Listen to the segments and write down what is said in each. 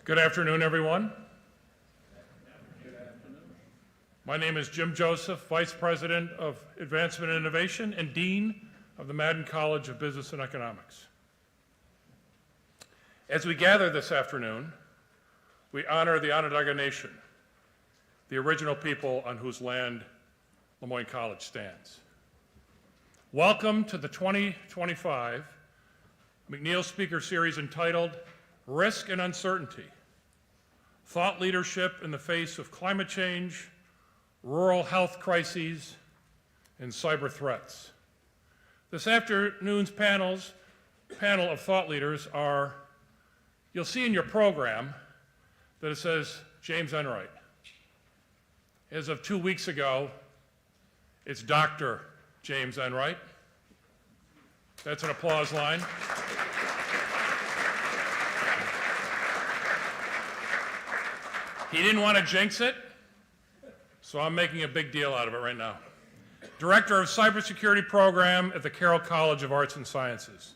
Good afternoon, everyone. My name is Jim Joseph, Vice President of Advancement and Innovation and Dean of the Madden College of Business and Economics. As we gather this afternoon, we honor the Onondaga Nation, the original people on whose land Lemoyne College stands. Welcome to the 2025 McNeil Speaker Series entitled Risk and Uncertainty: Thought Leadership in the Face of Climate Change, Rural Health Crises, and Cyber Threats. This afternoon's panel of thought leaders are, you'll see in your program that it says James Enright. As of 2 weeks ago, it's Dr. James Enright. That's an applause line. He didn't want to jinx it, so I'm making a big deal out of it right now. Director of Cybersecurity Program at the Carroll College of Arts and Sciences.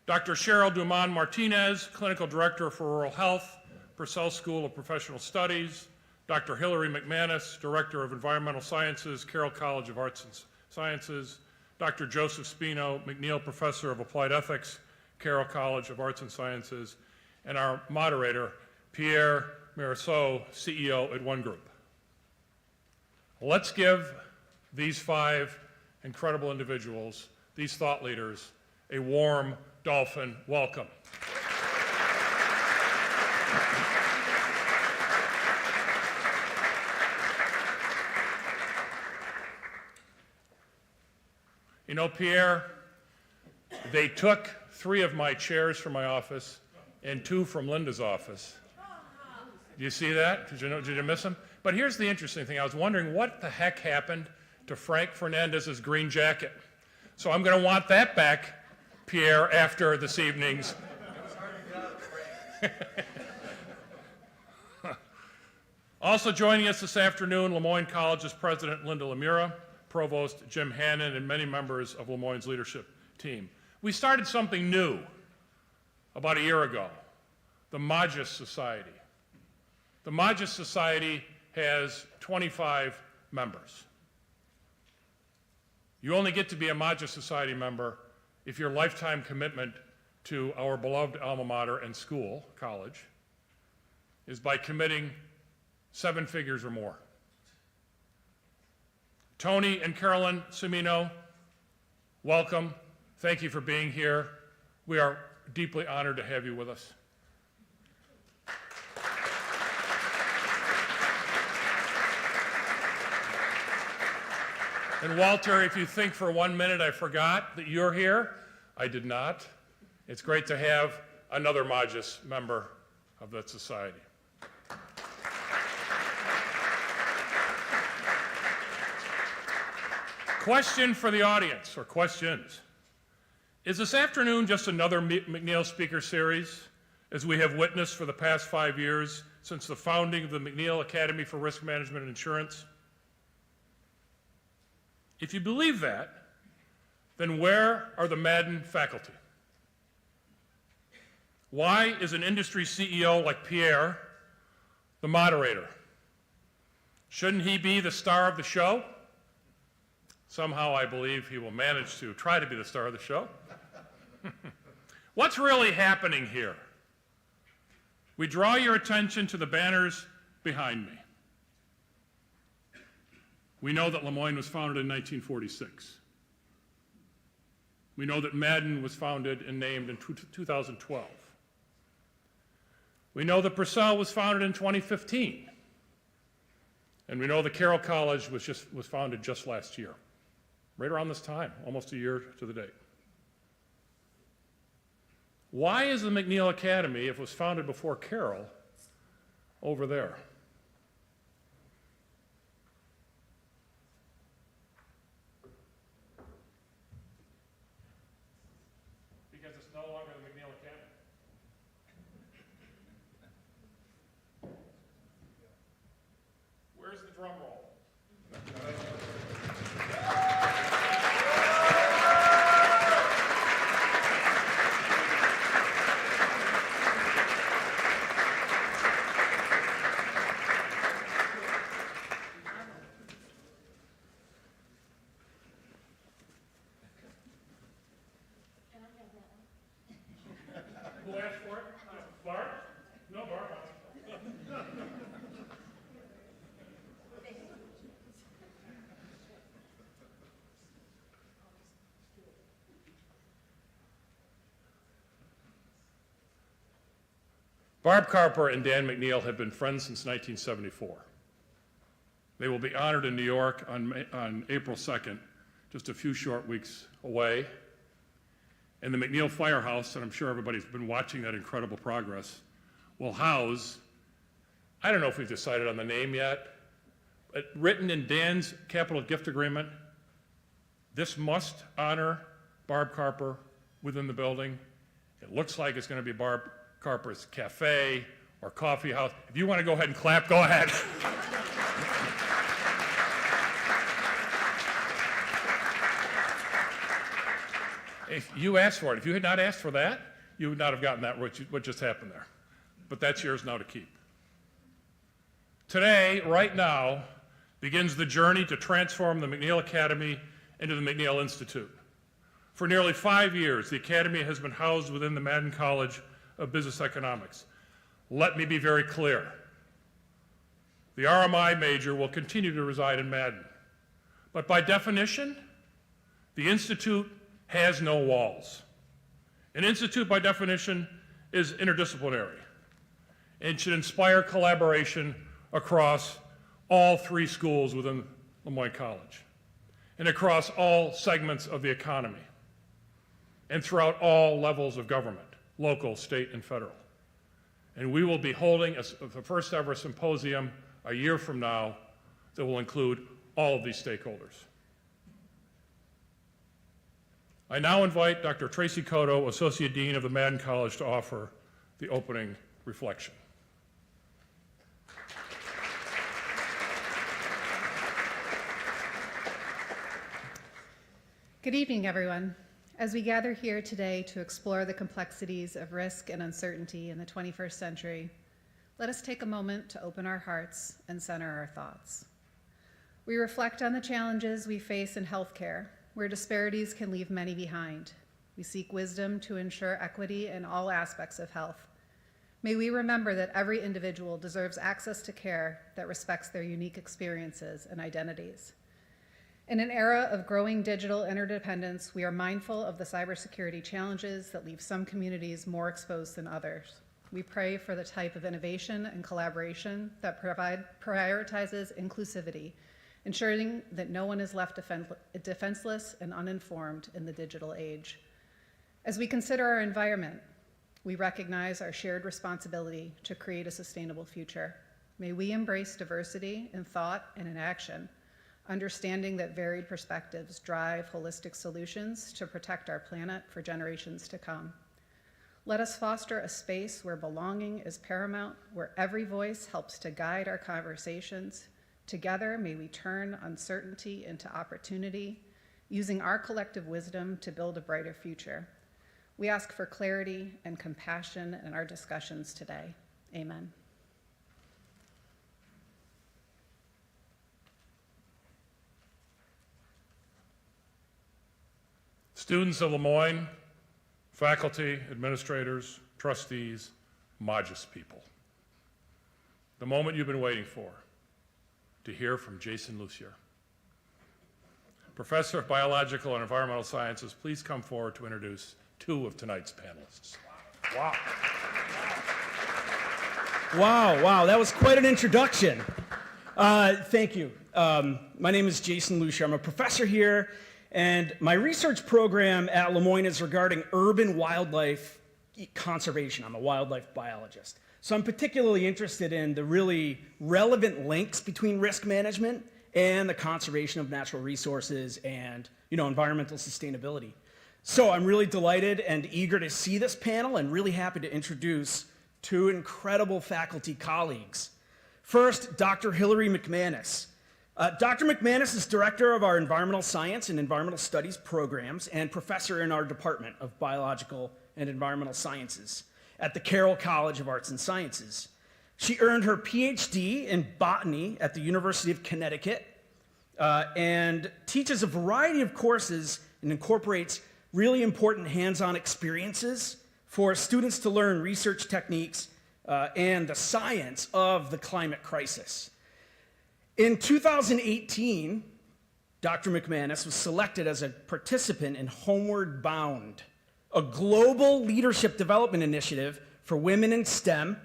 Dr. Cheryl Dumont Martinez, Clinical Director for Rural Health, Purcell School of Professional Studies. Dr. Hillary McManus, Director of Environmental Sciences, Carroll College of Arts and Sciences. Dr. Joseph Spino, McNeil Professor of Applied Ethics, Carroll College of Arts and Sciences. And our moderator, Pierre Marisseau, CEO at One Group. Let's give these five incredible individuals, these thought leaders, a warm dolphin welcome. You know, Pierre, they took 3 of my chairs from my office and 2 from Linda's office. Do you see that? Did you miss them? But here's the interesting thing. I was wondering what the heck happened to Frank Fernandez's green jacket. So I'm going to want that back, Pierre, after this evening's. Also joining us this afternoon, Lemoyne College's President Linda Lemura, Provost Jim Hannon, and many members of Lemoyne's leadership team. We started something new about a year ago, the Magis Society. The Magis Society has 25 members. You only get to be a Magis Society member if your lifetime commitment to our beloved alma mater and school, college, is by committing 7 figures or more. Tony and Carolyn Cimino, welcome. Thank you for being here. We are deeply honored to have you with us. And Walter, if you think for 1 minute I forgot that you're here, I did not. It's great to have another Magis member of that society. Question for the audience, or questions. Is this afternoon just another McNeil Speaker Series, as we have witnessed for the past 5 years since the founding of the McNeil Academy for Risk Management and Insurance? If you believe that, then where are the Madden faculty? Why is an industry CEO like Pierre the moderator? Shouldn't he be the star of the show? Somehow I believe he will manage to try to be the star of the show. What's really happening here? We draw your attention to the banners behind me. We know that Lemoyne was founded in 1946. We know that Madden was founded and named in 2012. We know that Purcell was founded in 2015. And we know that Carroll College was founded just last year, right around this time, almost a year to the date. Why is the McNeil Academy, if it was founded before Carroll, over there? Because it's no longer the McNeil Academy. Where's the drum roll? Who asked for it? Barb? No, Barb. Barb Carper and Dan McNeil have been friends since 1974. They will be honored in New York on April 2nd, just a few short weeks away. And the McNeil Firehouse, and I'm sure everybody's been watching that incredible progress, will house, I don't know if we've decided on the name yet, but written in Dan's capital gift agreement, this must honor Barb Carper within the building. It looks like it's going to be Barb Carper's Cafe or Coffee House. If you want to go ahead and clap, go ahead. If you asked for it, if you had not asked for that, you would not have gotten that, what just happened there. But that's yours now to keep. Today, right now, begins the journey to transform the McNeil Academy into the McNeil Institute. For nearly 5 years, the Academy has been housed within the Madden College of Business Economics. Let me be very clear. The RMI major will continue to reside in Madden. But by definition, the Institute has no walls. An institute, by definition, is interdisciplinary and should inspire collaboration across all 3 schools within Lemoyne College and across all segments of the economy and throughout all levels of government, local, state, and federal. And we will be holding the first ever symposium a year from now that will include all of these stakeholders. I now invite Dr. Tracy Cotto, Associate Dean of the Madden College, to offer the opening reflection. Good evening, everyone. As we gather here today to explore the complexities of risk and uncertainty in the 21st century, let us take a moment to open our hearts and center our thoughts. We reflect on the challenges we face in healthcare, where disparities can leave many behind. We seek wisdom to ensure equity in all aspects of health. May we remember that every individual deserves access to care that respects their unique experiences and identities. In an era of growing digital interdependence, we are mindful of the cybersecurity challenges that leave some communities more exposed than others. We pray for the type of innovation and collaboration that prioritizes inclusivity, ensuring that no one is left defenseless and uninformed in the digital age. As we consider our environment, we recognize our shared responsibility to create a sustainable future. May we embrace diversity in thought and in action, understanding that varied perspectives drive holistic solutions to protect our planet for generations to come. Let us foster a space where belonging is paramount, where every voice helps to guide our conversations. Together, may we turn uncertainty into opportunity, using our collective wisdom to build a brighter future. We ask for clarity and compassion in our discussions today. Amen. Students of Lemoyne, faculty, administrators, trustees, Modus people. The moment you've been waiting for, to hear from Jason Lucier. Professor of Biological and Environmental Sciences, please come forward to introduce 2 of tonight's panelists. Wow. Wow, that was quite an introduction. Thank you. My name is Jason Lucier. I'm a professor here, and my research program at Lemoyne is regarding urban wildlife conservation. I'm a wildlife biologist. So I'm particularly interested in the really relevant links between risk management and the conservation of natural resources and, environmental sustainability. So I'm really delighted and eager to see this panel and really happy to introduce 2 incredible faculty colleagues. First, Dr. Hilary McManus. Dr. McManus is director of our environmental science and environmental studies programs and professor in our Department of Biological and Environmental Sciences at the Carroll College of Arts and Sciences. She earned her PhD in botany at the University of Connecticut and teaches a variety of courses and incorporates really important hands-on experiences for students to learn research techniques and the science of the climate crisis. In 2018, Dr. McManus was selected as a participant in Homeward Bound, a global leadership development initiative for women in STEM,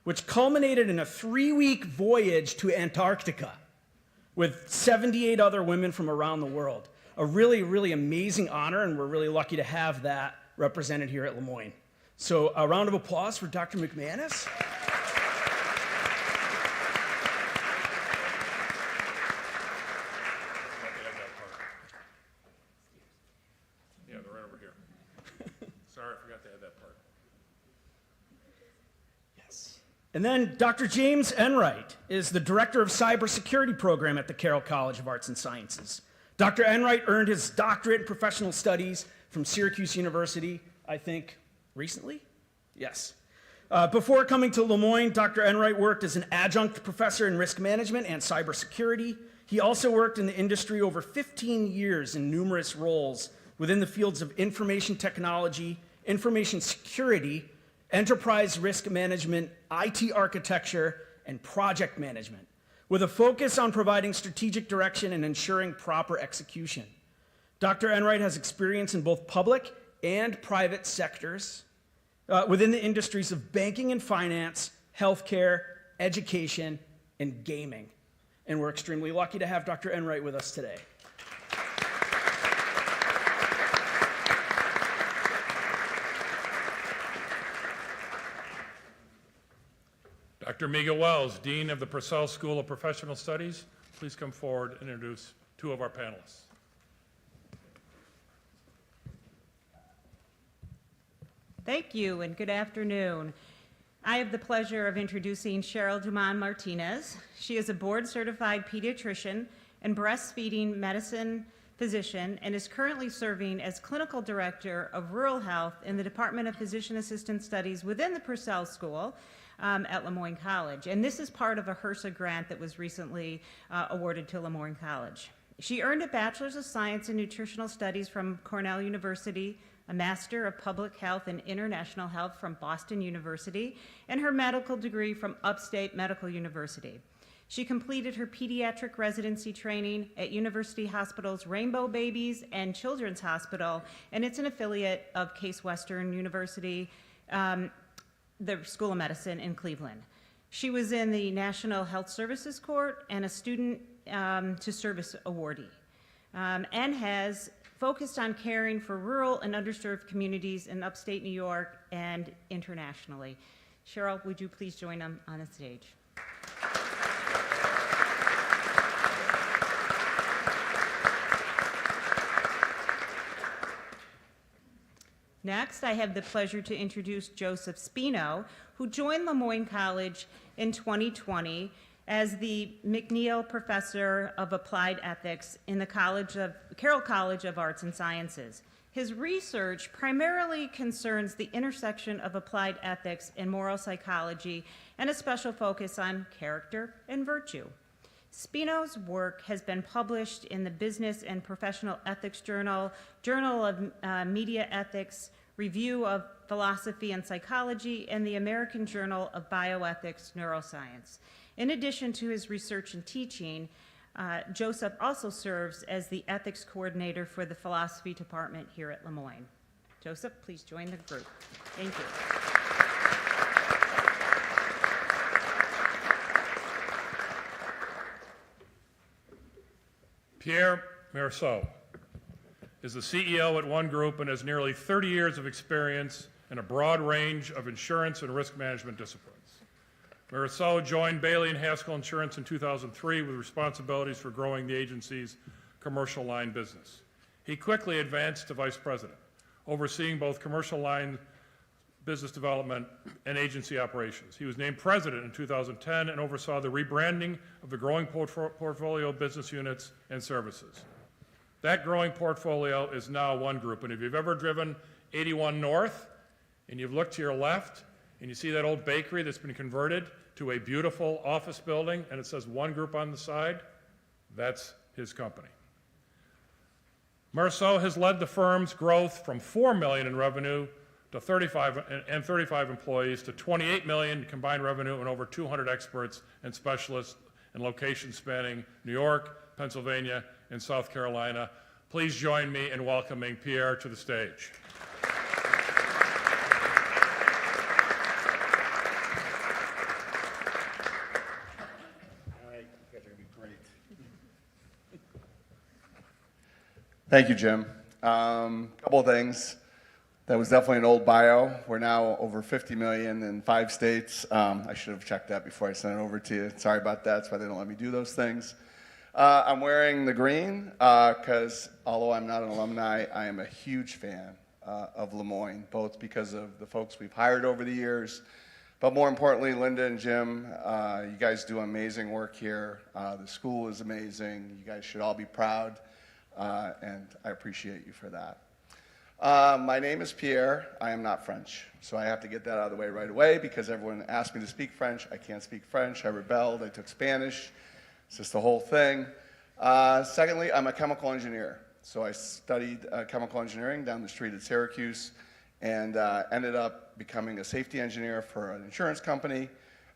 which culminated in a 3-week voyage to Antarctica with 78 other women from around the world. A really, really amazing honor, and we're really lucky to have that represented here at Lemoyne. So a round of applause for Dr. McManus. Yeah, they're right over here. Sorry, I forgot to add that part. Yes. And then Dr. James Enright is the Director of Cybersecurity Program at the Carroll College of Arts and Sciences. Dr. Enright earned his doctorate in professional studies from Syracuse University, I think, recently? Yes. Before coming to Lemoyne, Dr. Enright worked as an adjunct professor in risk management and cybersecurity. He also worked in the industry over 15 years in numerous roles within the fields of information technology, information security, enterprise risk management, IT architecture, and project management, with a focus on providing strategic direction and ensuring proper execution. Dr. Enright has experience in both public and private sectors within the industries of banking and finance, healthcare, education, and gaming. And we're extremely lucky to have Dr. Enright with us today. Dr. Miguel Wells, Dean of the Purcell School of Professional Studies, please come forward and introduce two of our panelists. Thank you and good afternoon. I have the pleasure of introducing Cheryl Dumont Martinez. She is a board-certified pediatrician and breastfeeding medicine physician and is currently serving as clinical director of rural health in the Department of Physician Assistant Studies within the Purcell School at Lemoyne College. And this is part of a HRSA grant that was recently awarded to Lemoyne College. She earned a Bachelor's of Science in Nutritional Studies from Cornell University, a Master of Public Health and International Health from Boston University, and her medical degree from Upstate Medical University. She completed her pediatric residency training at University Hospital's Rainbow Babies and Children's Hospital, and it's an affiliate of Case Western University, the School of Medicine in Cleveland. She was in the National Health Services Corps and a Student to Service awardee, and has focused on caring for rural and underserved communities in upstate New York and internationally. Cheryl, would you please join them on the stage? Next, I have the pleasure to introduce Joseph Spino, who joined Lemoyne College in 2020 as the McNeil Professor of Applied Ethics in the Carroll College of Arts and Sciences. His research primarily concerns the intersection of applied ethics and moral psychology, and a special focus on character and virtue. Spino's work has been published in the Business and Professional Ethics Journal, Journal of Media Ethics, Review of Philosophy and Psychology, and the American Journal of Bioethics Neuroscience. In addition to his research and teaching, Joseph also serves as the ethics coordinator for the philosophy department here at Lemoyne. Joseph, please join the group. Thank you. Pierre Merceau is the CEO at One Group and has nearly 30 years of experience in a broad range of insurance and risk management disciplines. Merceau joined Bailey & Haskell Insurance in 2003 with responsibilities for growing the agency's commercial line business. He quickly advanced to vice president, overseeing both commercial line business development and agency operations. He was named president in 2010 and oversaw the rebranding of the growing portfolio of business units and services. That growing portfolio is now One Group, and if you've ever driven 81 North and you've looked to your left and you see that old bakery that's been converted to a beautiful office building and it says One Group on the side, that's his company. Merceau has led the firm's growth from $4 million in revenue to 35 employees to 28 million in combined revenue and over 200 experts and specialists in locations spanning New York, Pennsylvania, and South Carolina. Please join me in welcoming Pierre to the stage. Thank you, Jim. Couple of things. That was definitely an old bio. We're now over 50 million in 5 states. I should have checked that before I sent it over to you. Sorry about that. That's why they don't let me do those things. I'm wearing the green because although I'm not an alumni, I am a huge fan of Lemoyne, both because of the folks we've hired over the years, but more importantly, Linda and Jim, you guys do amazing work here. The school is amazing. You guys should all be proud. And I appreciate you for that. My name is Pierre. I am not French, so I have to get that out of the way right away because everyone asked me to speak French. I can't speak French. I rebelled. I took Spanish. It's just the whole thing. Secondly, I'm a chemical engineer. So I studied chemical engineering down the street at Syracuse and ended up becoming a safety engineer for an insurance company.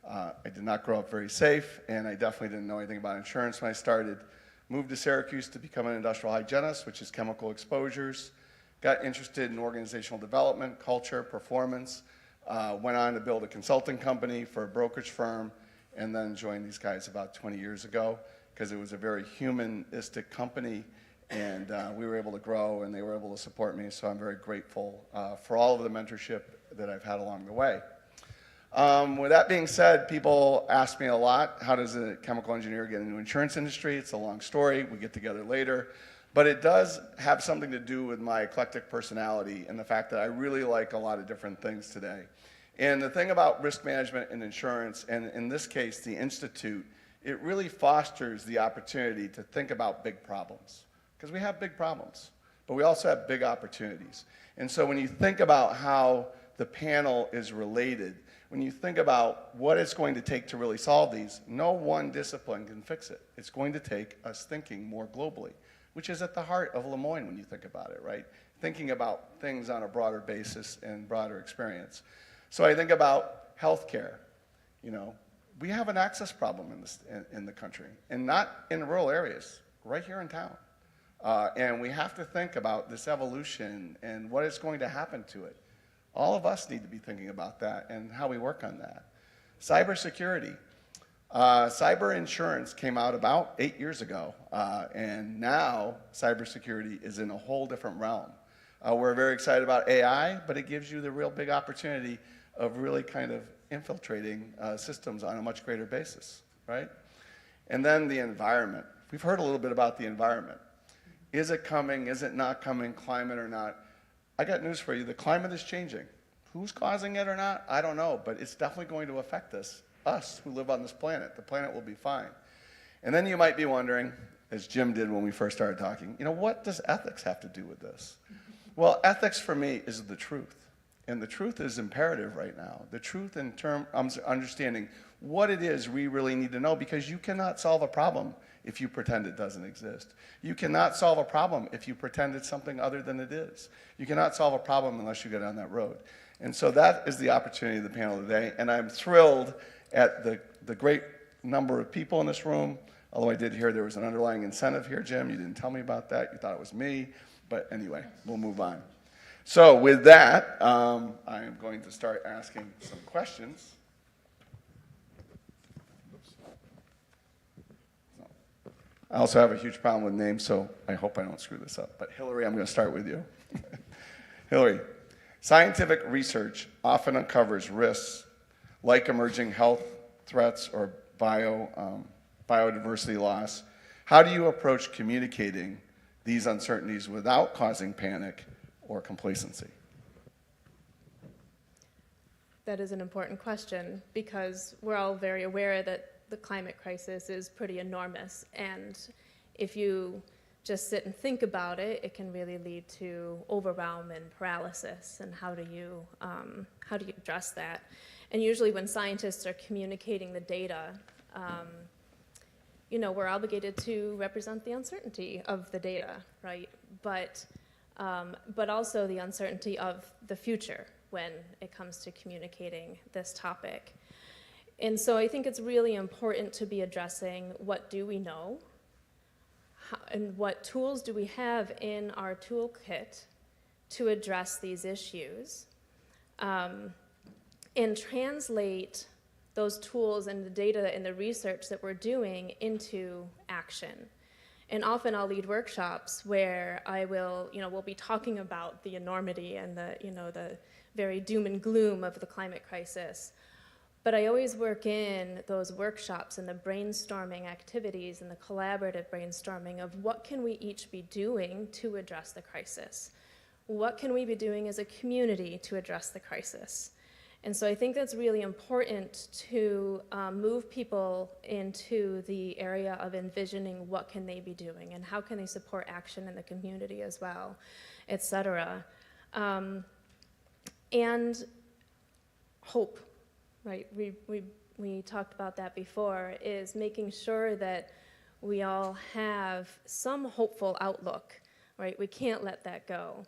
I did not grow up very safe, and I definitely didn't know anything about insurance when I started. Moved to Syracuse to become an industrial hygienist, which is chemical exposures. Got interested in organizational development, culture, performance. Went on to build a consulting company for a brokerage firm, and then joined these guys about 20 years ago because it was a very humanistic company, and we were able to grow, and they were able to support me. So I'm very grateful for all of the mentorship that I've had along the way. With that being said, people ask me a lot, how does a chemical engineer get into the insurance industry? It's a long story. We get together later. But it does have something to do with my eclectic personality and the fact that I really like a lot of different things today. And the thing about risk management and insurance, and in this case, the Institute, it really fosters the opportunity to think about big problems. Because we have big problems, but we also have big opportunities. And so when you think about how the panel is related, when you think about what it's going to take to really solve these, no one discipline can fix it. It's going to take us thinking more globally, which is at the heart of Lemoyne when you think about it, right? Thinking about things on a broader basis and broader experience. So I think about healthcare. You know, we have an access problem in the country, and not in rural areas, right here in town. And we have to think about this evolution and what is going to happen to it. All of us need to be thinking about that and how we work on that. Cybersecurity. Cyber insurance came out about 8 years ago, and now cybersecurity is in a whole different realm. We're very excited about AI, but it gives you the real big opportunity of really kind of infiltrating systems on a much greater basis, right? And then the environment. We've heard a little bit about the environment. Is it coming? Is it not coming? Climate or not? I got news for you. The climate is changing. Who's causing it or not? I don't know, but it's definitely going to affect us who live on this planet. The planet will be fine. And then you might be wondering, as Jim did when we first started talking, you know, what does ethics have to do with this? Well, ethics for me is the truth. And the truth is imperative right now. The truth in terms of understanding what it is we really need to know, because you cannot solve a problem if you pretend it doesn't exist. You cannot solve a problem if you pretend it's something other than it is. You cannot solve a problem unless you go down that road. And so that is the opportunity of the panel today. And I'm thrilled at the great number of people in this room, although I did hear there was an underlying incentive here, Jim. You didn't tell me about that. You thought it was me. But anyway, we'll move on. So with that, I am going to start asking some questions. I also have a huge problem with names, so I hope I don't screw this up. But Hillary, I'm going to start with you. Hillary, scientific research often uncovers risks like emerging health threats or biodiversity loss. How do you approach communicating these uncertainties without causing panic or complacency? That is an important question because we're all very aware that the climate crisis is pretty enormous, and if you just sit and think about it, it can really lead to overwhelm and paralysis. And how do you address that? And usually, when scientists are communicating the data, we're obligated to represent the uncertainty of the data, right? But also the uncertainty of the future, when it comes to communicating this topic. And so I think it's really important to be addressing what do we know, and what tools do we have in our toolkit to address these issues, and translate those tools and the data and the research that we're doing into action. And often I'll lead workshops where I will, we'll be talking about the enormity and the very doom and gloom of the climate crisis. But I always work in those workshops and the brainstorming activities and the collaborative brainstorming of what can we each be doing to address the crisis? What can we be doing as a community to address the crisis? And so I think that's really important to move people into the area of envisioning what can they be doing and how can they support action in the community as well, et cetera. And hope, right? We talked about that before, is making sure that we all have some hopeful outlook, right? We can't let that go.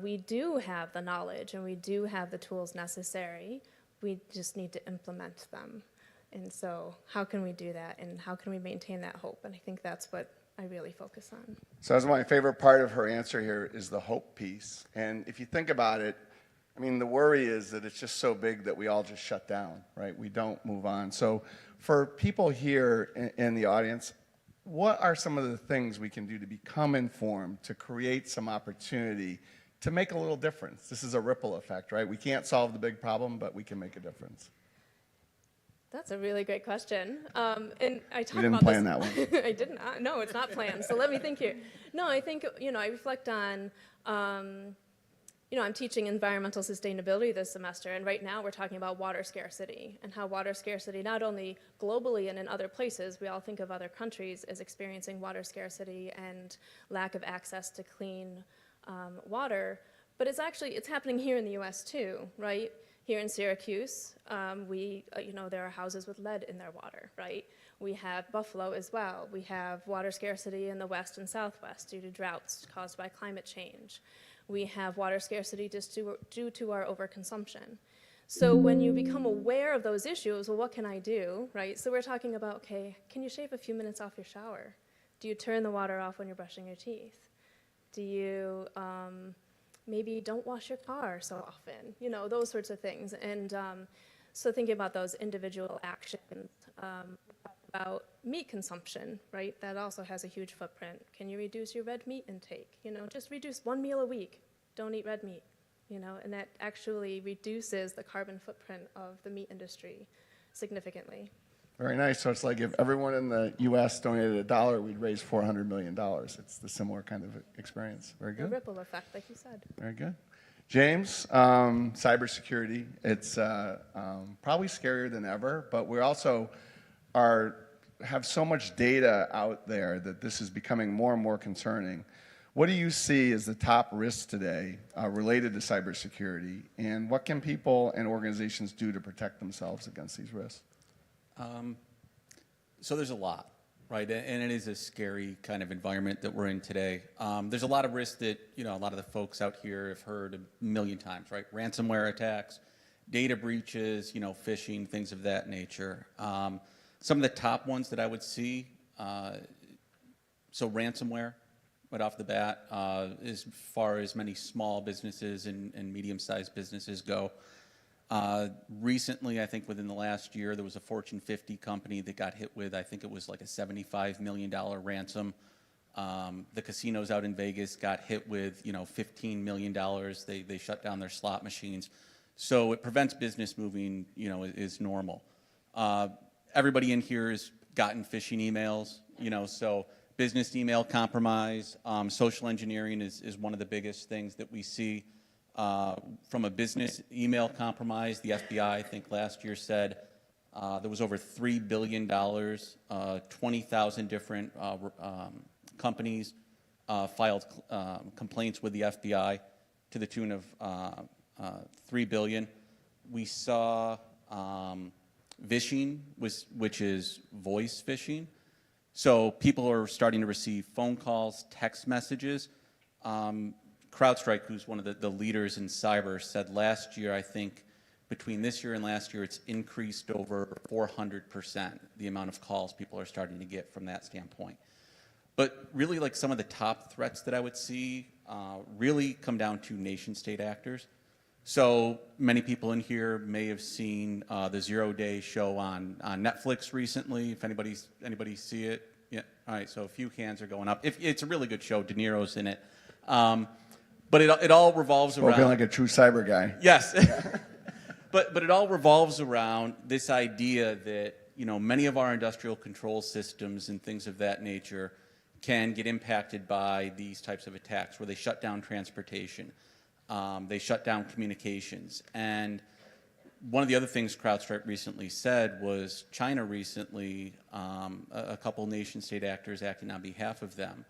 We do have the knowledge and we do have the tools necessary. We just need to implement them. And so how can we do that, and how can we maintain that hope? And I think that's what I really focus on. So that's my favorite part of her answer here is the hope piece. And if you think about it, I mean, the worry is that it's just so big that we all just shut down, right? We don't move on. So for people here in the audience, what are some of the things we can do to become informed, to create some opportunity, to make a little difference? This is a ripple effect, right? We can't solve the big problem, but we can make a difference. That's a really great question. And I talk You didn't about plan this. that one. I didn't. No, it's not planned. So let me think here. No, I think, I reflect on, I'm teaching environmental sustainability this semester, and right now we're talking about water scarcity and how water scarcity, not only globally and in other places, we all think of other countries as experiencing water scarcity and lack of access to clean water, but it's happening here in the U.S. too, right? Here in Syracuse, there are houses with lead in their water, right? We have Buffalo as well. We have water scarcity in the West and Southwest due to droughts caused by climate change. We have water scarcity just due to our overconsumption. So when you become aware of those issues, well, what can I do, right? So we're talking about, okay, can you shave a few minutes off your shower? Do you turn the water off when you're brushing your teeth? Do you maybe don't wash your car so often? Those sorts of things. And so thinking about those individual actions, about meat consumption, right? That also has a huge footprint. Can you reduce your red meat intake? Just reduce one meal a week. Don't eat red meat, and that actually reduces the carbon footprint of the meat industry significantly. Very nice. So it's like if everyone in the U.S. donated $1, we'd raise $400 million. It's the similar kind of experience. Very The good. ripple effect, like you said. Very good. James, cybersecurity, it's probably scarier than ever, but we also have so much data out there that this is becoming more and more concerning. What do you see as the top risks today related to cybersecurity, and what can people and organizations do to protect themselves against these risks? So there's a lot, right? And it is a scary kind of environment that we're in today. There's a lot of risks that, a lot of the folks out here have heard a million times, right? Ransomware attacks, data breaches, phishing, things of that nature. Some of the top ones that I would see, so ransomware, right off the bat, as far as many small businesses and medium-sized businesses go. Recently, I think within the last year, there was a Fortune 50 company that got hit with, I think it was like a $75 million ransom. The casinos out in Vegas got hit with, $15 million. They shut down their slot machines. So it prevents business moving, is normal. Everybody in here has gotten phishing emails, so business email compromise, social engineering is one of the biggest things that we see. From a business email compromise, the FBI, I think last year said there was over $3 billion, 20,000 different companies filed complaints with the FBI to the tune of $3 billion. We saw phishing, which is voice phishing. So people are starting to receive phone calls, text messages, CrowdStrike, who's one of the leaders in cyber, said last year, I think, between this year and last year, it's increased over 400%, the amount of calls people are starting to get from that standpoint. But really, like some of the top threats that I would see really come down to nation-state actors. So many people in here may have seen the 0 Day show on Netflix recently. If anybody see it, yeah. All right, so a few hands are going up. It's a really good show. De Niro's in it, but it all revolves around. Spoken like a true cyber guy. Yes, but it all revolves around this idea that many of our industrial control systems and things of that nature can get impacted by these types of attacks, where they shut down transportation. They shut down communications. And one of the other things CrowdStrike recently said was China recently, a couple nation-state actors acting on behalf of them,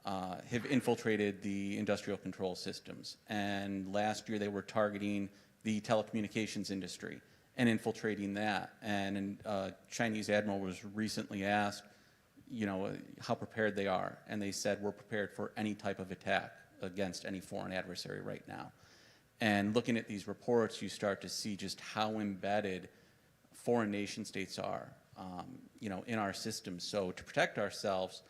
have infiltrated the industrial control systems. And last year they were targeting the telecommunications industry and infiltrating that. And a Chinese admiral was recently asked, how prepared they are. And they said, we're prepared for any type of attack against any foreign adversary right now. And looking at these reports, you start to see just how embedded foreign nation states are, in our systems. So to protect ourselves,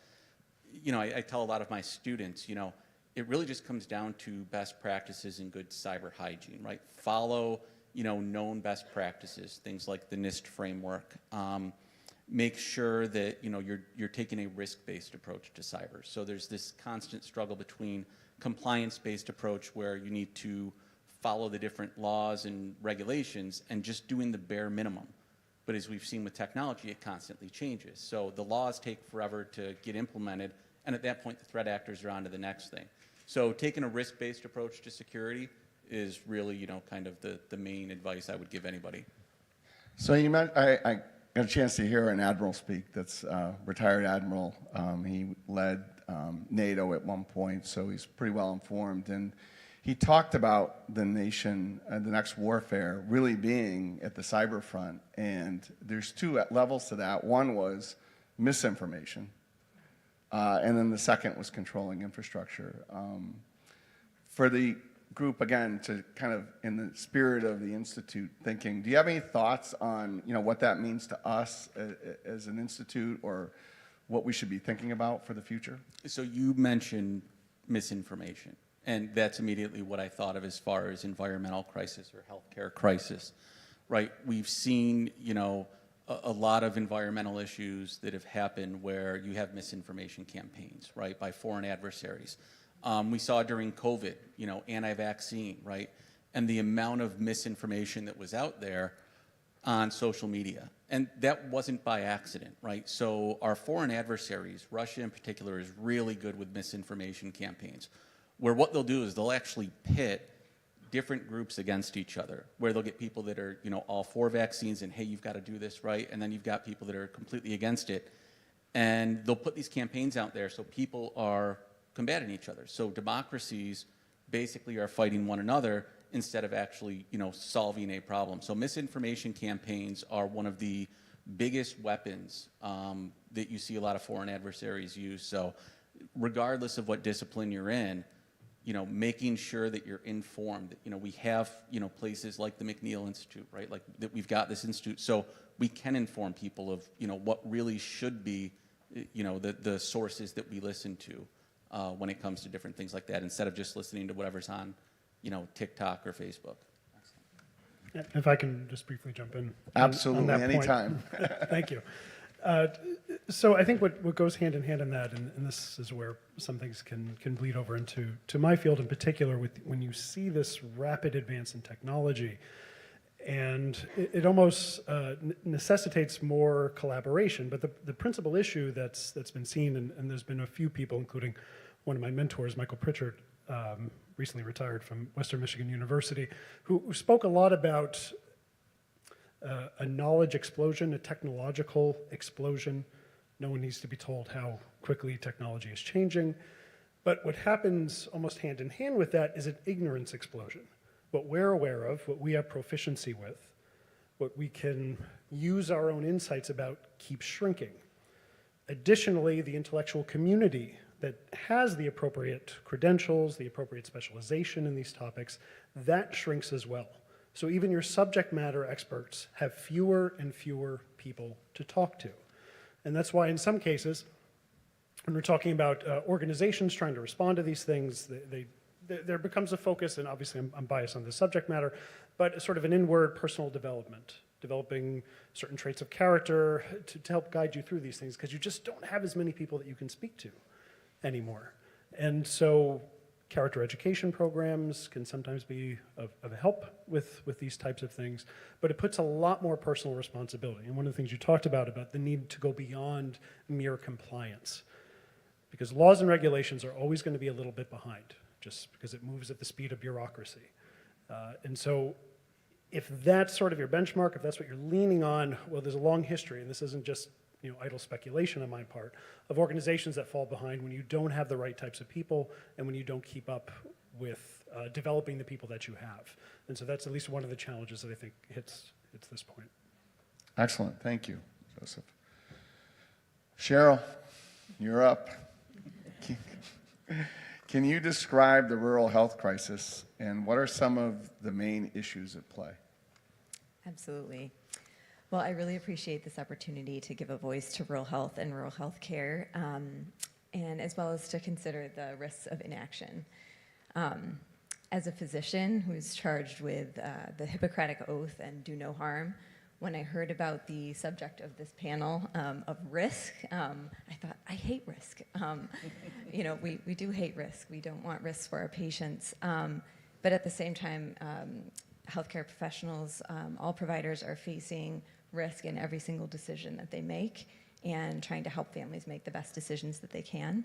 I tell a lot of my students, it really just comes down to best practices and good cyber hygiene, right? Follow, known best practices, things like the NIST framework. Make sure that you're taking a risk-based approach to cyber. So there's this constant struggle between compliance-based approach, where you need to follow the different laws and regulations, and just doing the bare minimum. But as we've seen with technology, it constantly changes. So the laws take forever to get implemented, and at that point, the threat actors are on to the next thing. So taking a risk-based approach to security is really, kind of the main advice I would give anybody. So you meant, I got a chance to hear an admiral speak that's retired admiral. He led NATO at one point, so he's pretty well informed. And he talked about the nation and the next warfare really being at the cyber front. And there's two levels to that. One was misinformation, and then the second was controlling infrastructure. For the group, again, to kind of, in the spirit of the Institute thinking, do you have any thoughts on what that means to us as an institute, or what we should be thinking about for the future? So you mentioned misinformation, and that's immediately what I thought of as far as environmental crisis or healthcare crisis, right? We've seen, a lot of environmental issues that have happened where you have misinformation campaigns, right, by foreign adversaries. We saw during COVID, anti-vaccine, right? And the amount of misinformation that was out there on social media. And that wasn't by accident, right? So our foreign adversaries, Russia in particular, is really good with misinformation campaigns, where what they'll do is they'll actually pit different groups against each other, where they'll get people that are, all for vaccines and, hey, you've got to do this, right? And then you've got people that are completely against it. And they'll put these campaigns out there so people are combating each other. So democracies basically are fighting one another instead of actually, solving a problem. So misinformation campaigns are one of the biggest weapons that you see a lot of foreign adversaries use. So regardless of what discipline you're in, making sure that you're informed. We have, places like the McNeil Institute, right? Like that we've got this institute, so we can inform people of, what really should be, the sources that we listen to when it comes to different things like that, instead of just listening to whatever's on, TikTok or Facebook. If I can just briefly jump in. Absolutely, on that point. anytime. Thank you. So I think what goes hand in hand in that, and this is where some things can bleed over into my field in particular, when you see this rapid advance in technology, and it almost necessitates more collaboration. But the principal issue that's been seen, and there's been a few people, including one of my mentors, Michael Pritchard, recently retired from Western Michigan University, who spoke a lot about a knowledge explosion, a technological explosion. No one needs to be told how quickly technology is changing. But what happens almost hand in hand with that is an ignorance explosion. What we're aware of, what we have proficiency with, what we can use our own insights about keeps shrinking. Additionally, the intellectual community that has the appropriate credentials, the appropriate specialization in these topics, that shrinks as well. So even your subject matter experts have fewer and fewer people to talk to. And that's why in some cases, when we're talking about organizations trying to respond to these things, there becomes a focus, and obviously I'm biased on the subject matter, but sort of an inward personal development, developing certain traits of character to help guide you through these things, because you just don't have as many people that you can speak to anymore. And so character education programs can sometimes be of help with these types of things, but it puts a lot more personal responsibility. And one of the things you talked about the need to go beyond mere compliance, because laws and regulations are always going to be a little bit behind, just because it moves at the speed of bureaucracy. And so if that's sort of your benchmark, if that's what you're leaning on, well, there's a long history, and this isn't just idle speculation on my part, of organizations that fall behind when you don't have the right types of people and when you don't keep up with developing the people that you have. And so that's at least one of the challenges that I think hits this point. Excellent. Thank you, Joseph. Cheryl, you're up. Can you describe the rural health crisis and what are some of the main issues at play? Absolutely. Well, I really appreciate this opportunity to give a voice to rural health and rural health care, and as well as to consider the risks of inaction. As a physician who's charged with the Hippocratic Oath and do no harm, when I heard about the subject of this panel of risk, I thought, I hate risk. We do hate risk. We don't want risks for our patients. But at the same time, healthcare professionals, all providers are facing risk in every single decision that they make and trying to help families make the best decisions that they can.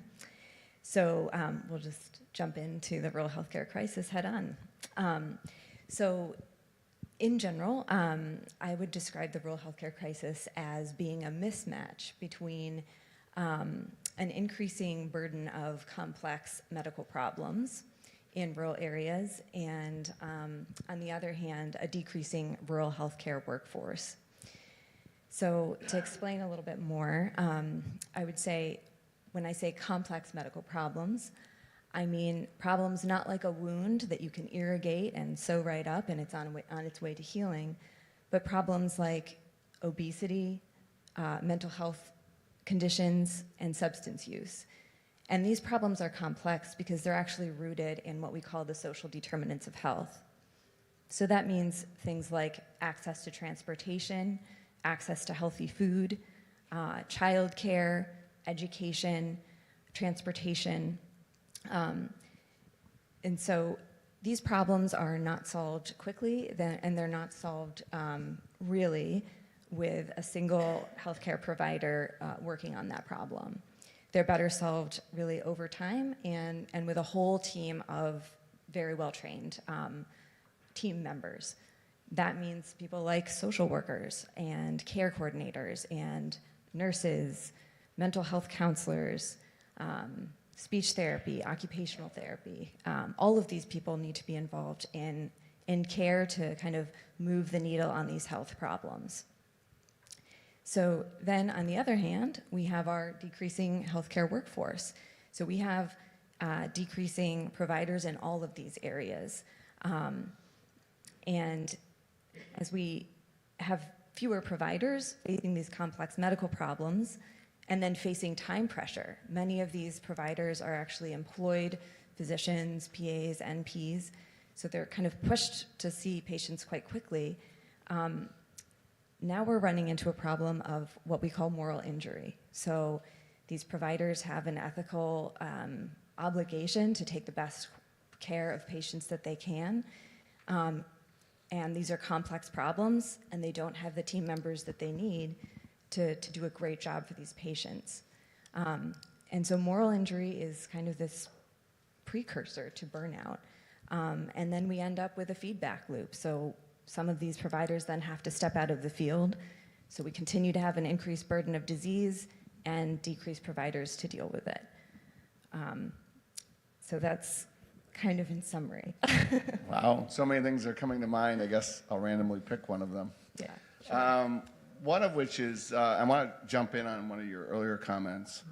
So we'll just jump into the rural healthcare crisis head on. So in general, I would describe the rural healthcare crisis as being a mismatch between an increasing burden of complex medical problems in rural areas and, on the other hand, a decreasing rural healthcare workforce. So to explain a little bit more, I would say when I say complex medical problems, I mean problems not like a wound that you can irrigate and sew right up and it's on its way to healing, but problems like obesity, mental health conditions, and substance use. And these problems are complex because they're actually rooted in what we call the social determinants of health. So that means things like access to transportation, access to healthy food, childcare, education, transportation. And so these problems are not solved quickly, and they're not solved really with a single healthcare provider working on that problem. They're better solved really over time and with a whole team of very well-trained team members. That means people like social workers and care coordinators and nurses, mental health counselors, speech therapy, occupational therapy. All of these people need to be involved in care to kind of move the needle on these health problems. So then on the other hand, we have our decreasing healthcare workforce. So we have decreasing providers in all of these areas. And as we have fewer providers facing these complex medical problems and then facing time pressure, many of these providers are actually employed physicians, PAs, NPs, so they're kind of pushed to see patients quite quickly. Now we're running into a problem of what we call moral injury. So these providers have an ethical obligation to take the best care of patients that they can. And these are complex problems, and they don't have the team members that they need to do a great job for these patients. And so moral injury is kind of this precursor to burnout. And then we end up with a feedback loop. So some of these providers then have to step out of the field. So we continue to have an increased burden of disease and decreased providers to deal with it. So that's kind of in summary. Wow, so many things are coming to mind. I guess I'll randomly pick one of them. Yeah. Sure. One of which is, I want to jump in on one of your earlier comments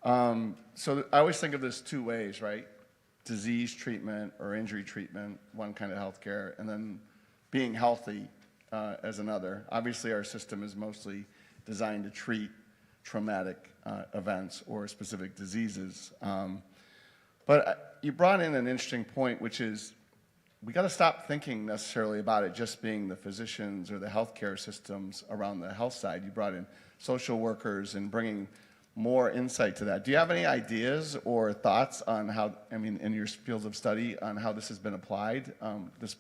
So I always think of this two ways, right? Disease treatment or injury treatment, one kind of healthcare, and then being healthy as another. Obviously, our system is mostly designed to treat traumatic events or specific diseases. But you brought in an interesting point, which is we got to stop thinking necessarily about it just being the physicians or the healthcare systems around the health side. You brought in social workers and bringing more insight to that. Do you have any ideas or thoughts on how, I mean, in your fields of study, on how this has been applied, this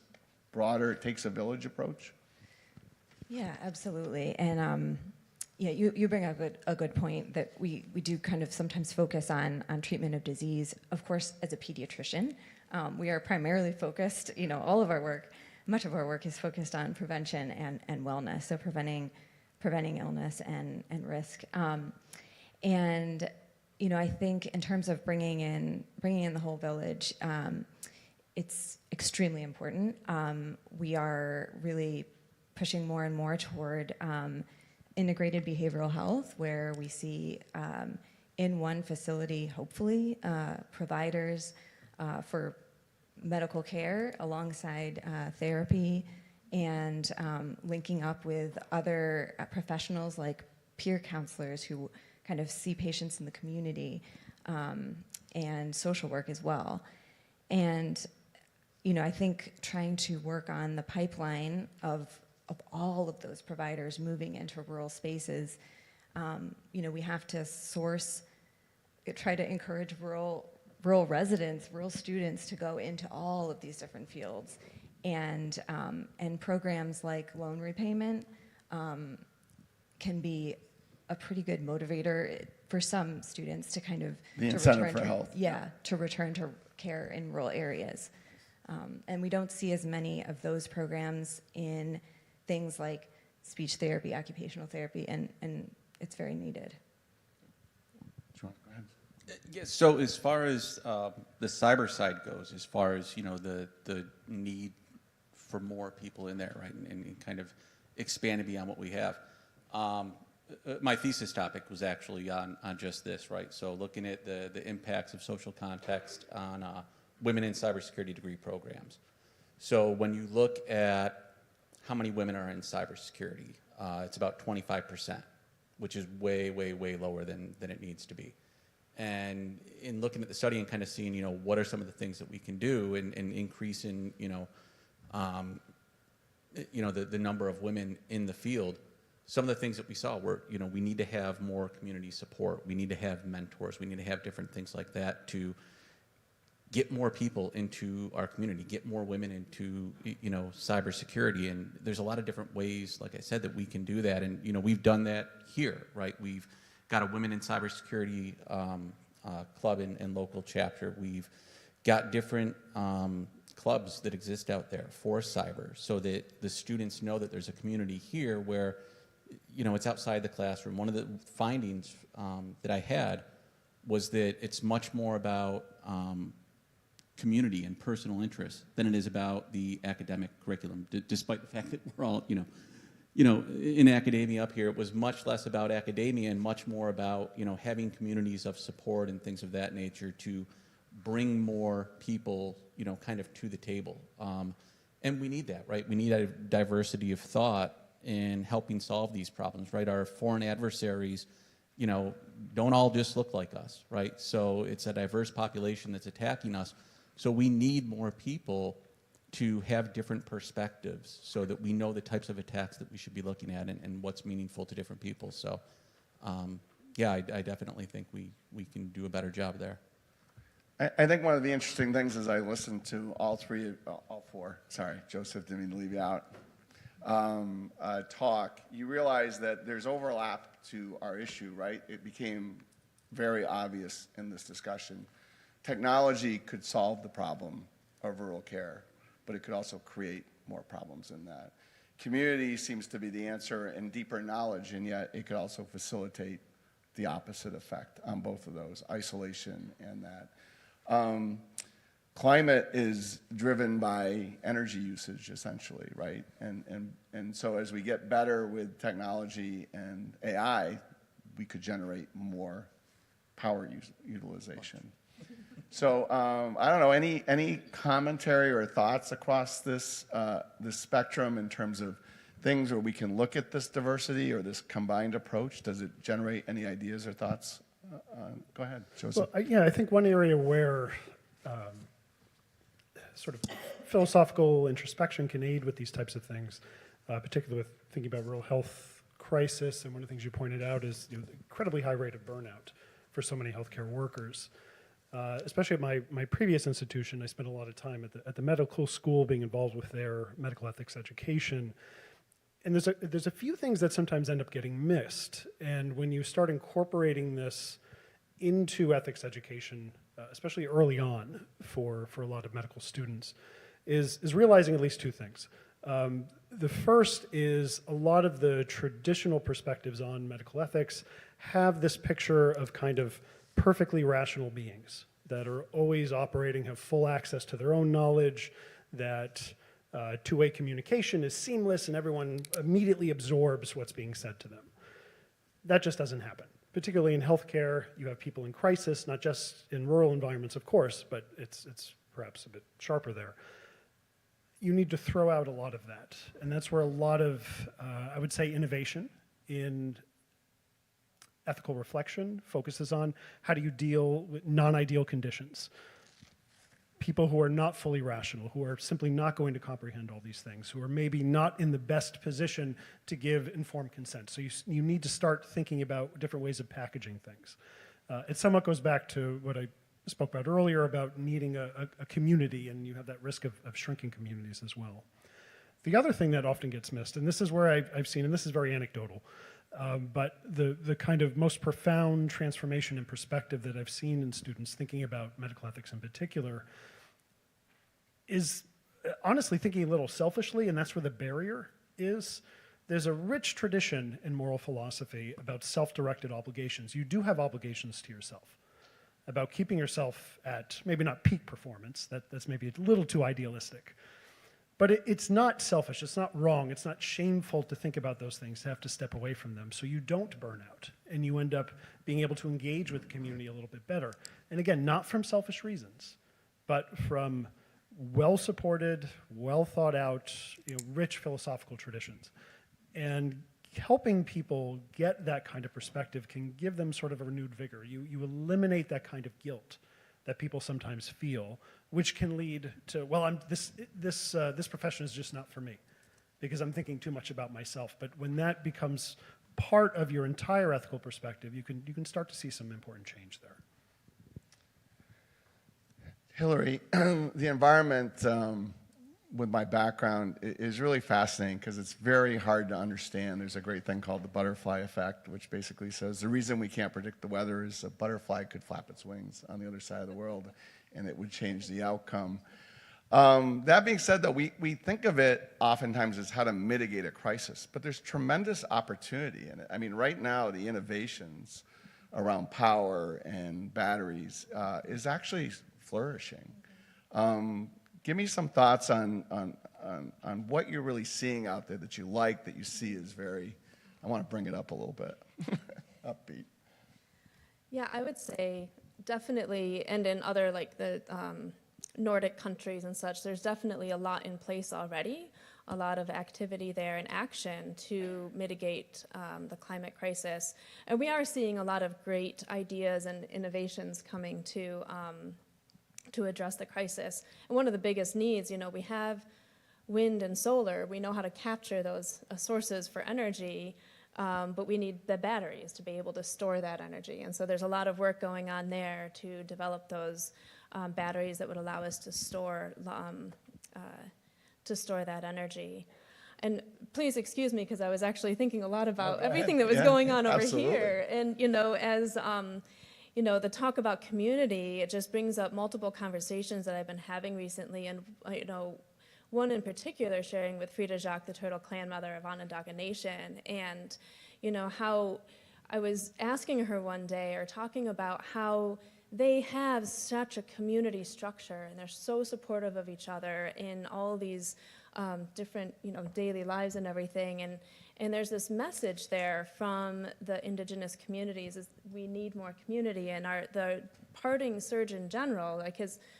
broader it takes a village approach? Yeah, absolutely. And yeah, you bring up a good point that we do kind of sometimes focus on treatment of disease. Of course, as a pediatrician, we are primarily focused, all of our work, much of our work is focused on prevention and wellness, so preventing illness and risk. And I think in terms of bringing in the whole village, it's extremely important. We are really pushing more and more toward integrated behavioral health, where we see in one facility, hopefully, providers for medical care alongside therapy, and linking up with other professionals like peer counselors who kind of see patients in the community, and social work as well. And I think trying to work on the pipeline of all of those providers moving into rural spaces, we have to try to encourage rural residents, rural students to go into all of these different fields. And programs like loan repayment can be a pretty good motivator for some students to kind of The incentive for health. Yeah, to return to care in rural areas. And we don't see as many of those programs in things like speech therapy, occupational therapy, and it's very needed. Sure, go ahead. Yes, so as far as the cyber side goes, as far as the need for more people in there, right, and kind of expanding beyond what we have. My thesis topic was actually on just this, right? So looking at the impacts of social context on women in cybersecurity degree programs. So when you look at how many women are in cybersecurity, it's about 25%, which is way, way, way lower than it needs to be. And in looking at the study and kind of seeing, what are some of the things that we can do and increase in, the number of women in the field, some of the things that we saw were, we need to have more community support. We need to have mentors. We need to have different things like that to get more people into our community, get more women into, cybersecurity. And there's a lot of different ways, like I said, that we can do that. And, we've done that here, right? We've got a Women in Cybersecurity club and local chapter. We've got different clubs that exist out there for cyber, so that the students know that there's a community here where, it's outside the classroom. One of the findings that I had was that it's much more about community and personal interest than it is about the academic curriculum, despite the fact that we're all, in academia up here. It was much less about academia and much more about, having communities of support and things of that nature to bring more people, kind of to the table. And we need that, right? We need a diversity of thought in helping solve these problems, right? Our foreign adversaries, don't all just look like us, right? So it's a diverse population that's attacking us. So we need more people to have different perspectives so that we know the types of attacks that we should be looking at and what's meaningful to different people. So, I definitely think we can do a better job there. I think one of the interesting things as I listened to all four, sorry, Joseph, didn't mean to leave you out, talk, you realize that there's overlap to our issue, right? It became very obvious in this discussion. Technology could solve the problem of rural care, but it could also create more problems in that. Community seems to be the answer, and deeper knowledge, and yet it could also facilitate the opposite effect on both of those, isolation and that. Climate is driven by energy usage, essentially, right? And so as we get better with technology and AI, we could generate more power utilization. So I don't know, any commentary or thoughts across this spectrum in terms of things where we can look at this diversity or this combined approach? Does it generate any ideas or thoughts? Go ahead, Joseph. Well, I think one area where sort of philosophical introspection can aid with these types of things, particularly with thinking about rural health crisis, and one of the things you pointed out is the incredibly high rate of burnout for so many healthcare workers. Especially at my previous institution, I spent a lot of time at the medical school being involved with their medical ethics education. And there's a few things that sometimes end up getting missed. And when you start incorporating this into ethics education, especially early on for a lot of medical students, is realizing at least two things. The first is a lot of the traditional perspectives on medical ethics have this picture of kind of perfectly rational beings that are always operating, have full access to their own knowledge, that two-way communication is seamless and everyone immediately absorbs what's being said to them. That just doesn't happen. Particularly in healthcare, you have people in crisis, not just in rural environments, of course, but it's perhaps a bit sharper there. You need to throw out a lot of that. And that's where a lot of, I would say, innovation in ethical reflection focuses on how do you deal with non-ideal conditions. People who are not fully rational, who are simply not going to comprehend all these things, who are maybe not in the best position to give informed consent. So you need to start thinking about different ways of packaging things. It somewhat goes back to what I spoke about earlier about needing a community, and you have that risk of shrinking communities as well. The other thing that often gets missed, and this is where I've seen, and this is very anecdotal, but the kind of most profound transformation in perspective that I've seen in students thinking about medical ethics in particular is honestly thinking a little selfishly, and that's where the barrier is. There's a rich tradition in moral philosophy about self-directed obligations. You do have obligations to yourself, about keeping yourself at maybe not peak performance, that's maybe a little too idealistic. But it's not selfish, it's not wrong, it's not shameful to think about those things, to have to step away from them, so you don't burn out, and you end up being able to engage with the community a little bit better. And again, not from selfish reasons, but from well-supported, well-thought-out, rich philosophical traditions. And helping people get that kind of perspective can give them sort of a renewed vigor. You eliminate that kind of guilt that people sometimes feel, which can lead to, well, this profession is just not for me because I'm thinking too much about myself. But when that becomes part of your entire ethical perspective, you can start to see some important change there. Hillary, the environment with my background is really fascinating because it's very hard to understand. There's a great thing called the butterfly effect, which basically says the reason we can't predict the weather is a butterfly could flap its wings on the other side of the world and it would change the outcome. That being said, though, we think of it oftentimes as how to mitigate a crisis, but there's tremendous opportunity in it. I mean, right now, the innovations around power and batteries is actually flourishing. Give me some thoughts on what you're really seeing out there that you like, that you see is very, I want to bring it up a little bit, upbeat. Yeah, I would say definitely, and in other like the Nordic countries and such, there's definitely a lot in place already, a lot of activity there and action to mitigate the climate crisis. And we are seeing a lot of great ideas and innovations coming to address the crisis. And one of the biggest needs, we have wind and solar. We know how to capture those sources for energy, but we need the batteries to be able to store that energy. And so there's a lot of work going on there to develop those batteries that would allow us to store that energy. And please excuse me, because I was actually thinking a lot about everything that was going on over here. And, as the talk about community, it just brings up multiple conversations that I've been having recently. And, one in particular sharing with Frida Jacques, the Turtle Clan mother of Onondaga Nation. And, how I was asking her one day or talking about how they have such a community structure and they're so supportive of each other in all these different, daily lives and everything. And there's this message there from the indigenous communities is we need more community. And the parting Surgeon General, like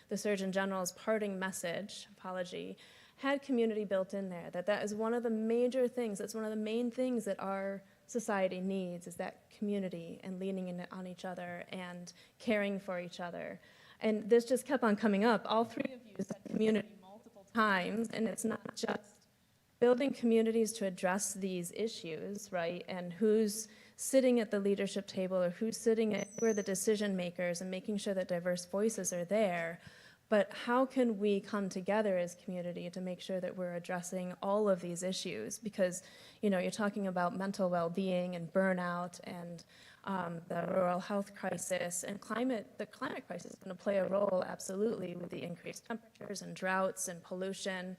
the Surgeon General's parting message, apology, had community built in there, that is one of the major things, that's one of the main things that our society needs, is that community and leaning in on each other and caring for each other. And this just kept on coming up. All three of you said community multiple times, and it's not just building communities to address these issues, right? And who's sitting at the leadership table, or who are the decision makers, and making sure that diverse voices are there. But how can we come together as community to make sure that we're addressing all of these issues? Because, you're talking about mental well-being and burnout and the rural health crisis and the climate crisis is going to play a role, absolutely, with the increased temperatures and droughts and pollution.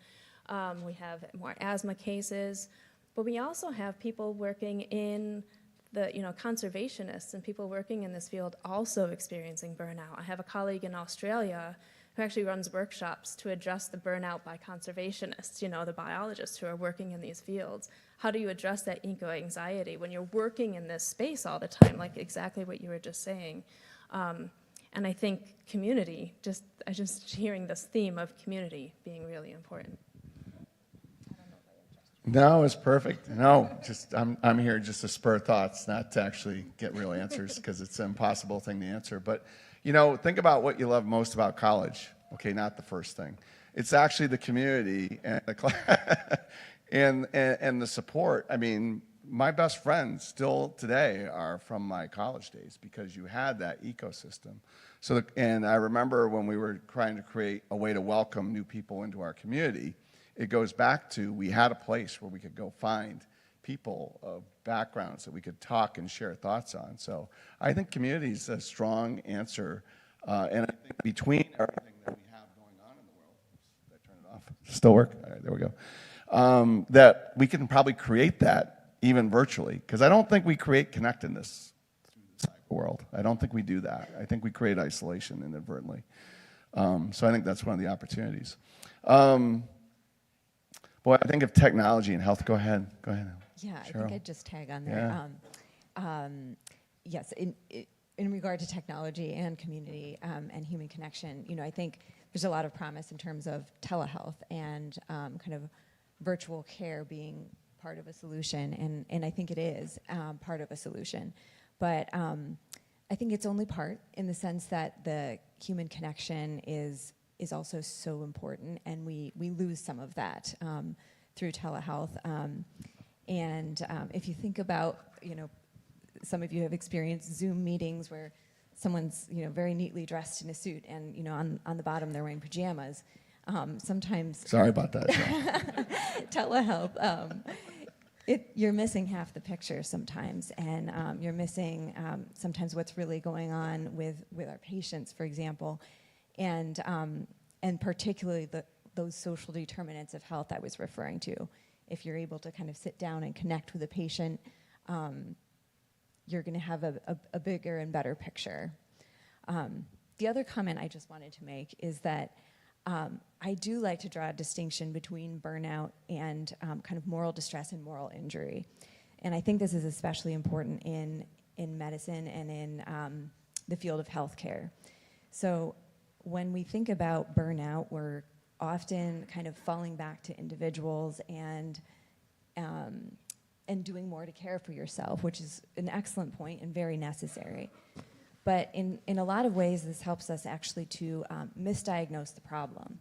We have more asthma cases, but we also have people working in the, conservationists and people working in this field also experiencing burnout. I have a colleague in Australia who actually runs workshops to address the burnout by conservationists, the biologists who are working in these fields. How do you address that eco-anxiety when you're working in this space all the time, like exactly what you were just saying? And I think community, I just hearing this theme of community being really important. No, it's perfect. No, I'm here just to spur thoughts, not to actually get real answers, because it's an impossible thing to answer. But think about what you love most about college. Okay, not the first thing. It's actually the community and the and the support. I mean, my best friends still today are from my college days because you had that ecosystem. And I remember when we were trying to create a way to welcome new people into our community, it goes back to we had a place where we could go find people of backgrounds that we could talk and share thoughts on. So I think community is a strong answer. And I think between everything that we have going on in the world, did I turn it off? Still work? All right, there we go. That we can probably create that even virtually, because I don't think we create connectedness through the cyber world. I don't think we do that. I think we create isolation inadvertently. So I think that's one of the opportunities. Boy, I think of technology and health. Go ahead. Yeah, I Cheryl. think I'd just tag on there. Yeah. Yes, in regard to technology and community and human connection, I think there's a lot of promise in terms of telehealth and kind of virtual care being part of a solution, and I think it is part of a solution. But I think it's only part, in the sense that the human connection is also so important, and we lose some of that through telehealth. And if you think about, some of you have experienced Zoom meetings where someone's, very neatly dressed in a suit, and on the bottom they're wearing pajamas. Sometimes Sorry about that. telehealth, you're missing half the picture sometimes, and you're missing sometimes what's really going on with our patients, for example. And particularly those social determinants of health I was referring to. If you're able to kind of sit down and connect with a patient, you're going to have a bigger and better picture. The other comment I just wanted to make is that I do like to draw a distinction between burnout and kind of moral distress and moral injury. And I think this is especially important in medicine and in the field of healthcare. So when we think about burnout, we're often kind of falling back to individuals and doing more to care for yourself, which is an excellent point and very necessary. But in a lot of ways, this helps us actually to misdiagnose the problem,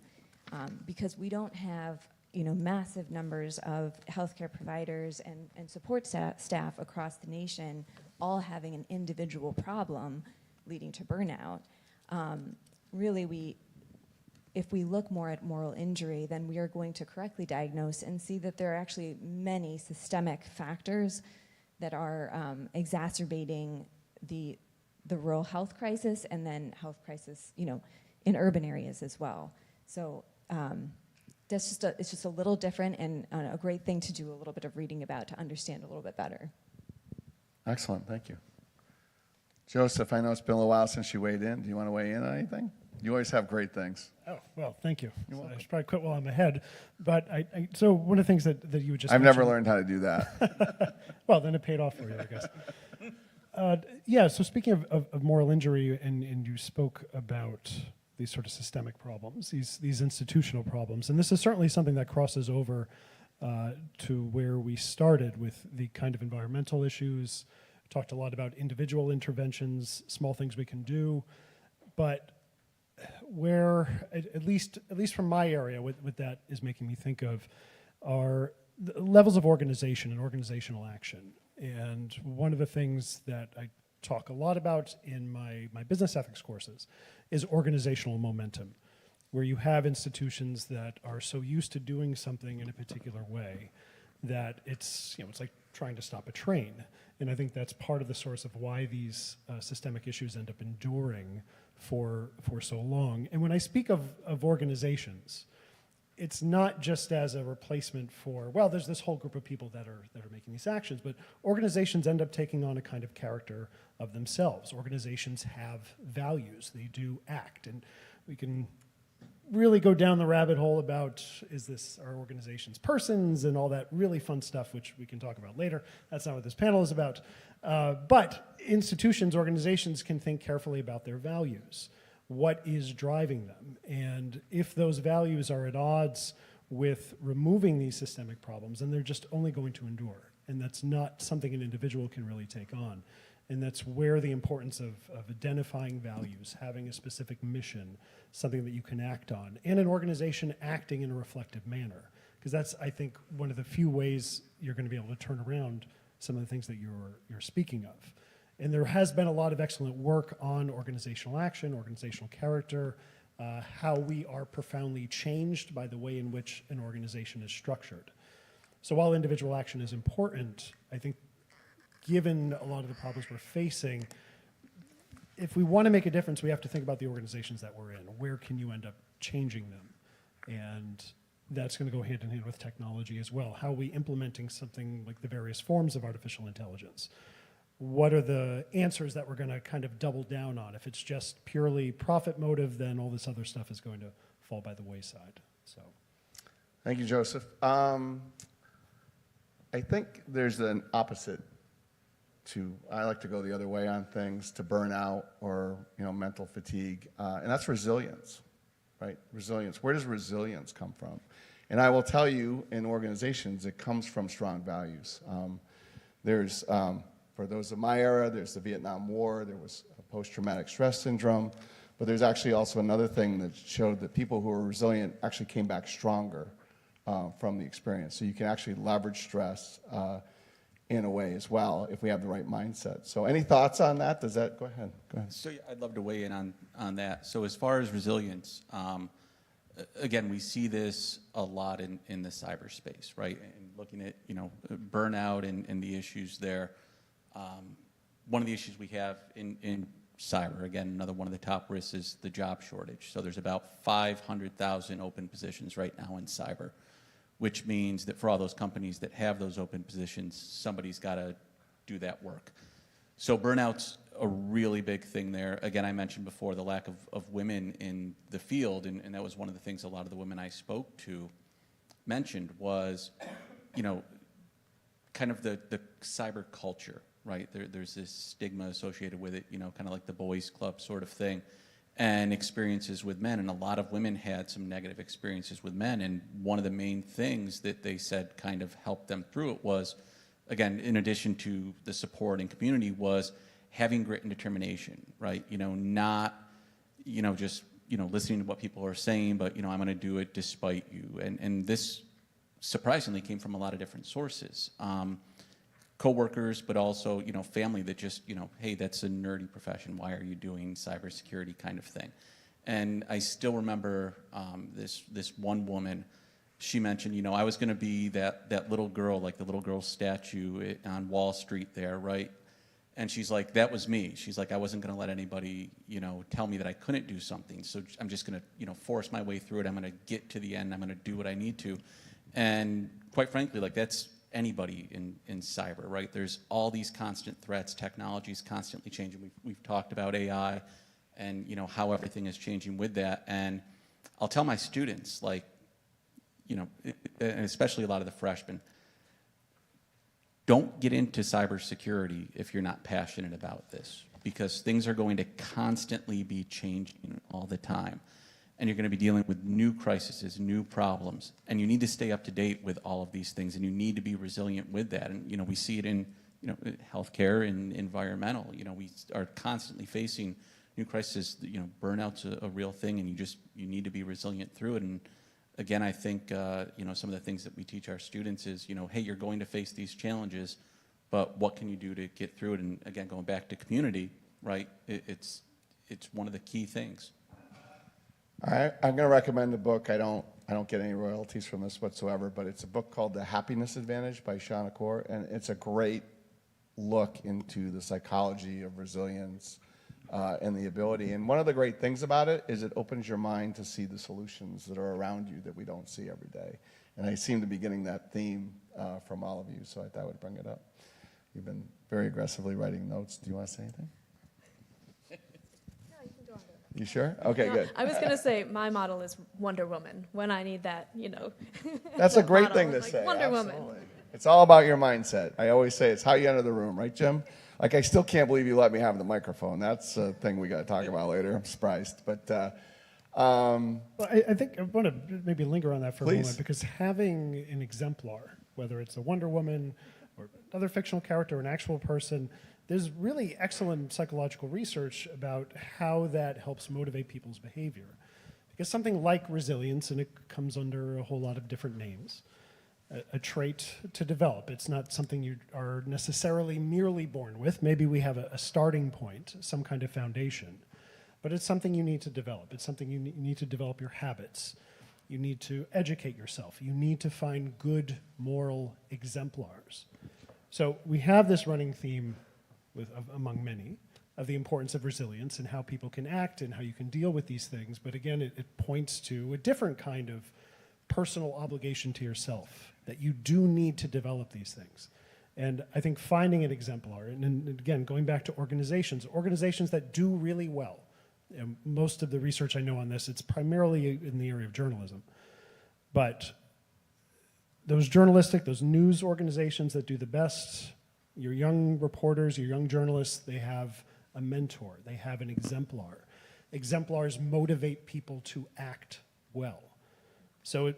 because we don't have massive numbers of healthcare providers and support staff across the nation all having an individual problem leading to burnout. Really, if we look more at moral injury, then we are going to correctly diagnose and see that there are actually many systemic factors that are exacerbating the rural health crisis, and then health crisis, in urban areas as well. So it's just a little different, and a great thing to do a little bit of reading about to understand a little bit better. Excellent, thank you. Joseph, I know it's been a while since you weighed in. Do you want to weigh in on anything? You always have great things. Oh, well, thank you. So I should probably quit while I'm ahead. But so one of the things that you would just I've never mentioned- learned how to do that. Well, then it paid off for you, I guess. Yeah, so speaking of moral injury, and you spoke about these sort of systemic problems, these institutional problems, and this is certainly something that crosses over to where we started with the kind of environmental issues. Talked a lot about individual interventions, small things we can do, but where, at least from my area, what that is making me think of are the levels of organization and organizational action. And one of the things that I talk a lot about in my business ethics courses is organizational momentum, where you have institutions that are so used to doing something in a particular way that it's like trying to stop a train. And I think that's part of the source of why these systemic issues end up enduring for so long. And when I speak of organizations, it's not just as a replacement for, well, there's this whole group of people that are making these actions, but organizations end up taking on a kind of character of themselves. Organizations have values, they do act, and we can really go down the rabbit hole about, are organizations persons and all that really fun stuff, which we can talk about later. That's not what this panel is about. But institutions, organizations can think carefully about their values. What is driving them? And if those values are at odds with removing these systemic problems, then they're just only going to endure. And that's not something an individual can really take on. And that's where the importance of identifying values, having a specific mission, something that you can act on, and an organization acting in a reflective manner. Because that's, I think, one of the few ways you're going to be able to turn around some of the things that you're speaking of. And there has been a lot of excellent work on organizational action, organizational character, how we are profoundly changed by the way in which an organization is structured. So while individual action is important, I think given a lot of the problems we're facing, if we want to make a difference, we have to think about the organizations that we're in. Where can you end up changing them? And that's going to go hand in hand with technology as well. How are we implementing something like the various forms of artificial intelligence? What are the answers that we're going to kind of double down on? If it's just purely profit motive, then all this other stuff is going to fall by the wayside. So, Thank you, Joseph. I think there's an opposite to, I like to go the other way on things, to burnout or mental fatigue, and that's resilience, right? Resilience. Where does resilience come from? And I will tell you, in organizations, it comes from strong values. There's, for those of my era, there's the Vietnam War, there was post-traumatic stress syndrome, but there's actually also another thing that showed that people who were resilient actually came back stronger from the experience. So you can actually leverage stress in a way as well if we have the right mindset. So any thoughts on that? Does that, go ahead. So yeah, I'd love to weigh in on that. So as far as resilience, again, we see this a lot in the cyberspace, right? And looking at, burnout and the issues there. One of the issues we have in cyber, again, another one of the top risks is the job shortage. So there's about 500,000 open positions right now in cyber, which means that for all those companies that have those open positions, somebody's got to do that work. So burnout's a really big thing there. Again, I mentioned before the lack of women in the field, and that was one of the things a lot of the women I spoke to mentioned was, kind of the cyber culture, right? There's this stigma associated with it, kind of like the boys club sort of thing, and experiences with men. And a lot of women had some negative experiences with men. And one of the main things that they said kind of helped them through it was, again, in addition to the support and community, was having grit and determination, right? Not, just, listening to what people are saying, but, I'm going to do it despite you. And this surprisingly came from a lot of different sources. Coworkers, but also, family that just, hey, that's a nerdy profession. Why are you doing cybersecurity kind of thing? And I still remember this one woman. She mentioned, I was going to be that little girl, like the little girl statue on Wall Street there, right? And she's like, that was me. She's like, I wasn't going to let anybody, tell me that I couldn't do something. So I'm just going to, force my way through it. I'm going to get to the end. I'm going to do what I need to. And quite frankly, like that's anybody in cyber, right? There's all these constant threats. Technology is constantly changing. We've talked about AI. and how everything is changing with that. And I'll tell my students, like, and especially a lot of the freshmen, don't get into cybersecurity if you're not passionate about this, because things are going to constantly be changing all the time. And you're going to be dealing with new crises, new problems, and you need to stay up to date with all of these things, and you need to be resilient with that. And we see it in healthcare and environmental. We are constantly facing new crises. Burnout's a real thing, and you need to be resilient through it. And again, I think some of the things that we teach our students is hey, you're going to face these challenges, but what can you do to get through it? And again, going back to community, right? It's one of the key things. All right, I'm going to recommend a book. I don't get any royalties from this whatsoever, but it's a book called The Happiness Advantage by Sean Accor, and it's a great look into the psychology of resilience and the ability. And one of the great things about it is it opens your mind to see the solutions that are around you that we don't see every day. And I seem to be getting that theme from all of you, so I thought I would bring it up. You've been very aggressively writing notes. Do you want to say anything? You sure? Okay, good. I was going to say my model is Wonder Woman when I need that, That's a great model. thing to Like, say. Wonder Absolutely. Woman. It's all about your mindset. I always say it's how you enter the room, right, Jim? Like, I still can't believe you let me have the microphone. That's a thing we got to talk about later. I'm surprised. But Well, I think I want to maybe linger on that for a Please. moment, because having an exemplar, whether it's a Wonder Woman or another fictional character or an actual person, there's really excellent psychological research about how that helps motivate people's behavior. Because something like resilience, and it comes under a whole lot of different names, a trait to develop. It's not something you are necessarily merely born with. Maybe we have a starting point, some kind of foundation, but it's something you need to develop. It's something you need to develop your habits. You need to educate yourself. You need to find good moral exemplars. So we have this running theme among many of the importance of resilience and how people can act and how you can deal with these things. But again, it points to a different kind of personal obligation to yourself, that you do need to develop these things. And I think finding an exemplar, and again, going back to organizations that do really well, and most of the research I know on this, it's primarily in the area of journalism. But those news organizations that do the best, your young reporters, your young journalists, they have a mentor, they have an exemplar. Exemplars motivate people to act well. So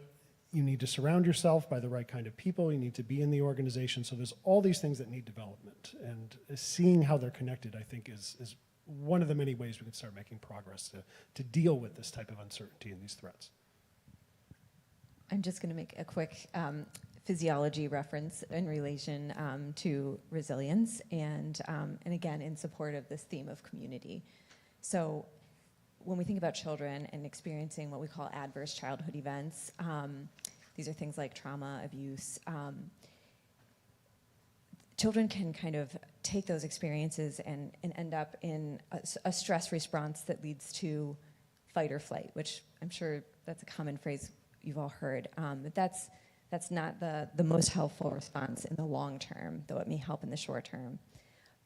you need to surround yourself by the right kind of people, you need to be in the organization, so there's all these things that need development. And seeing how they're connected, I think, is one of the many ways we can start making progress to deal with this type of uncertainty and these threats. I'm just going to make a quick physiology reference in relation to resilience, and again in support of this theme of community. So when we think about children and experiencing what we call adverse childhood events, these are things like trauma, abuse. Children can kind of take those experiences and end up in a stress response that leads to fight or flight, which I'm sure that's a common phrase you've all heard. But that's not the most helpful response in the long term, though it may help in the short term.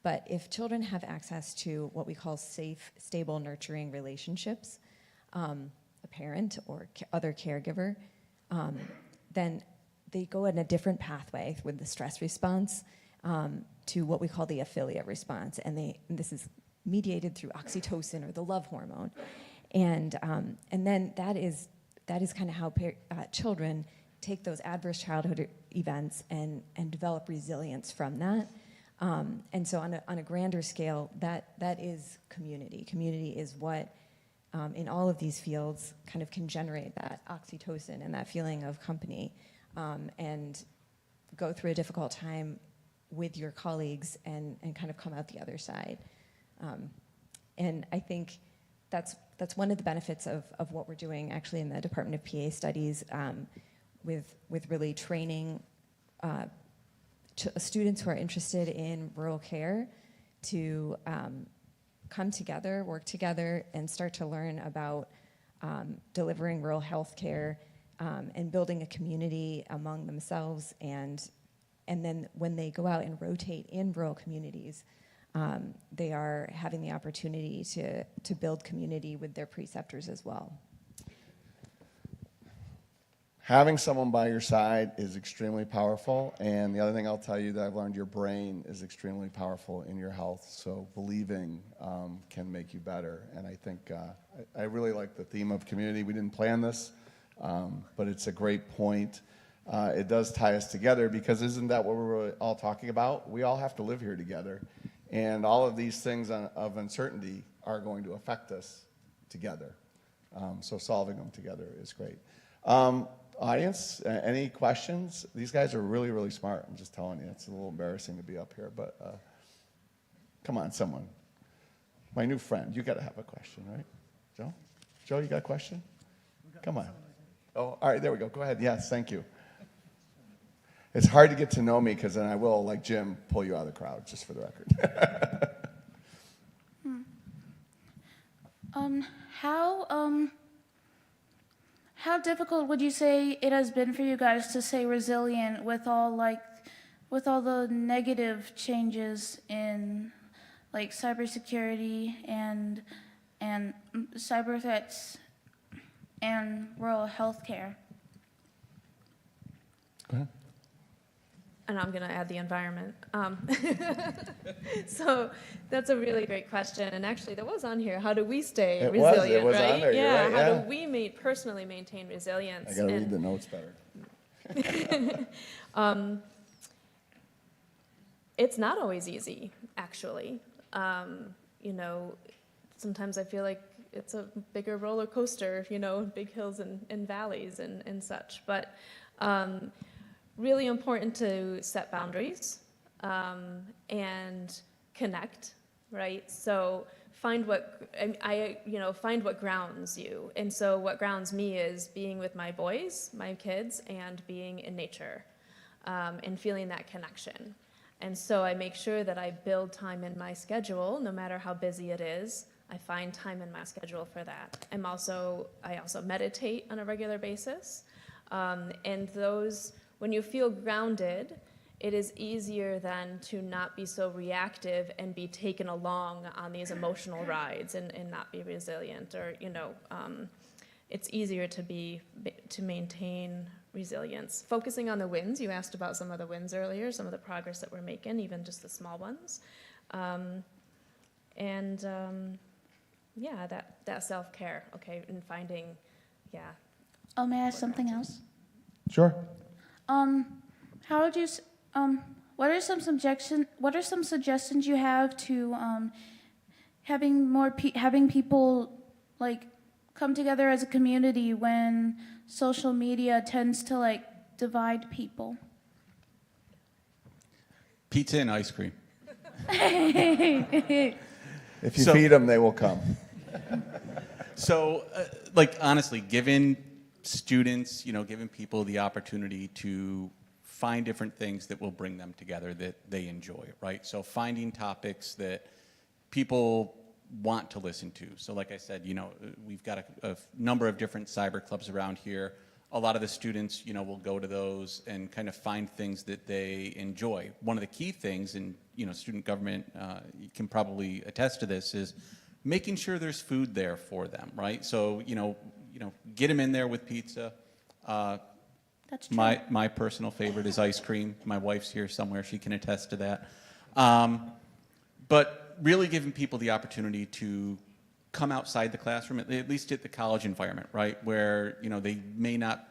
But if children have access to what we call safe, stable, nurturing relationships, a parent or other caregiver, then they go in a different pathway with the stress response to what we call the affiliate response. And this is mediated through oxytocin, or the love hormone. And then that is kind of how children take those adverse childhood events and develop resilience from that. And so on a grander scale, that is community. Community is what, in all of these fields, kind of can generate that oxytocin and that feeling of company, and go through a difficult time with your colleagues and kind of come out the other side. And I think that's one of the benefits of what we're doing actually in the Department of PA Studies, with really training students who are interested in rural care to come together, work together, and start to learn about delivering rural health care and building a community among themselves. And then when they go out and rotate in rural communities, they are having the opportunity to build community with their preceptors as well. Having someone by your side is extremely powerful, and the other thing I'll tell you that I've learned, your brain is extremely powerful in your health, so believing can make you better. And I think I really like the theme of community. We didn't plan this, but it's a great point. It does tie us together, because isn't that what we're all talking about? We all have to live here together, and all of these things of uncertainty are going to affect us together. So solving them together is great. Audience, any questions? These guys are really, really smart. I'm just telling you, it's a little embarrassing to be up here, but come on, someone. My new friend, you got to have a question, right? Joe? Joe, you got a question? Come on. Oh, all right, there we go. Go ahead. Yes, thank you. It's hard to get to know me, because then I will, like Jim, pull you out of the crowd, just for the record. How difficult would you say it has been for you guys to stay resilient with all the negative changes in like cybersecurity and cyber threats and rural healthcare? Go ahead. And I'm going to add the environment. So that's a really great question. And actually, that was on here. How do we stay resilient? It was right? on there. You're Yeah. right, How yeah. do we personally maintain resilience? I got to read the notes better. It's not always easy, actually. Sometimes I feel like it's a bigger roller coaster, big hills and valleys and such. But really important to set boundaries and connect, right? So find what find what grounds you. And so what grounds me is being with my boys, my kids, and being in nature, and feeling that connection. And so I make sure that I build time in my schedule, no matter how busy it is. I find time in my schedule for that. I also meditate on a regular basis, and those. When you feel grounded, it is easier then to not be so reactive and be taken along on these emotional rides and not be resilient, or it's easier to maintain resilience. Focusing on the wins, you asked about some of the wins earlier, some of the progress that we're making, even just the small ones, that self-care, okay, and finding, yeah. Oh, may I ask something else? Sure. How would you? What are some suggestions you have to having people like come together as a community when social media tends to like divide people? Pizza and ice cream. If you feed them, they will come. So, honestly, giving students, giving people the opportunity to find different things that will bring them together that they enjoy, right? So finding topics that people want to listen to. So like I said, we've got a number of different cyber clubs around here. A lot of the students, will go to those and kind of find things that they enjoy. One of the key things, and student government you can probably attest to this, is making sure there's food there for them, right? So, get them in there with pizza. That's true. My personal favorite is ice cream. My wife's here somewhere. She can attest to that. But really giving people the opportunity to come outside the classroom, at least at the college environment, right? Where, they may not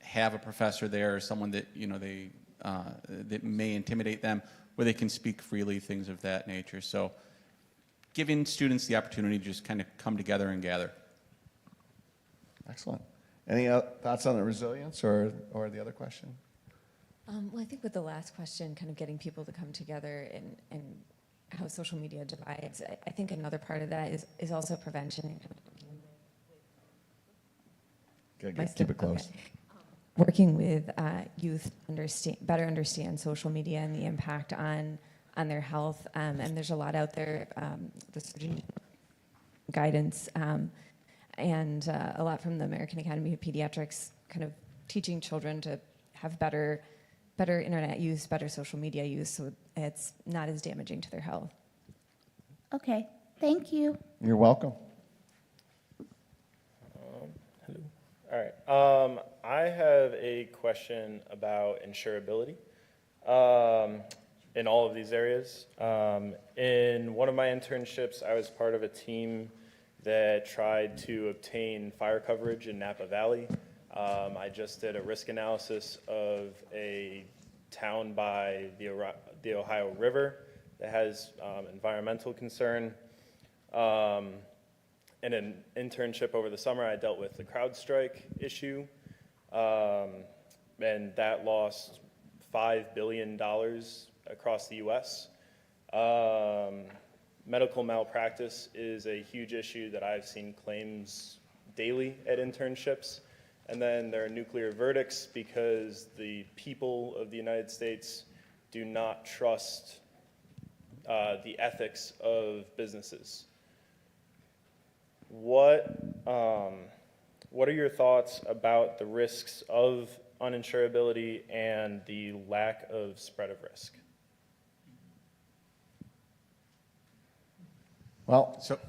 have a professor there or someone that, that may intimidate them, where they can speak freely, things of that nature. So giving students the opportunity to just kind of come together and gather. Excellent. Any thoughts on the resilience or the other question? Well, I think with the last question, kind of getting people to come together and how social media divides, I think another part of that is also prevention. Keep it close. Okay. Working with youth better understand social media and the impact on their health. And there's a lot out there, the surgeon guidance, and a lot from the American Academy of Pediatrics, kind of teaching children to have better internet use, better social media use, so it's not as damaging to their health. Okay, thank you. You're welcome. All right. I have a question about insurability in all of these areas. In one of my internships, I was part of a team that tried to obtain fire coverage in Napa Valley. I just did a risk analysis of a town by the Ohio River that has environmental concern. In an internship over the summer, I dealt with the CrowdStrike issue, and that lost $5 billion across the US. Medical malpractice is a huge issue that I've seen claims daily at internships. And then there are nuclear verdicts because the people of the United States do not trust the ethics of businesses. What are your thoughts about the risks of uninsurability and the lack of spread of risk? Well, so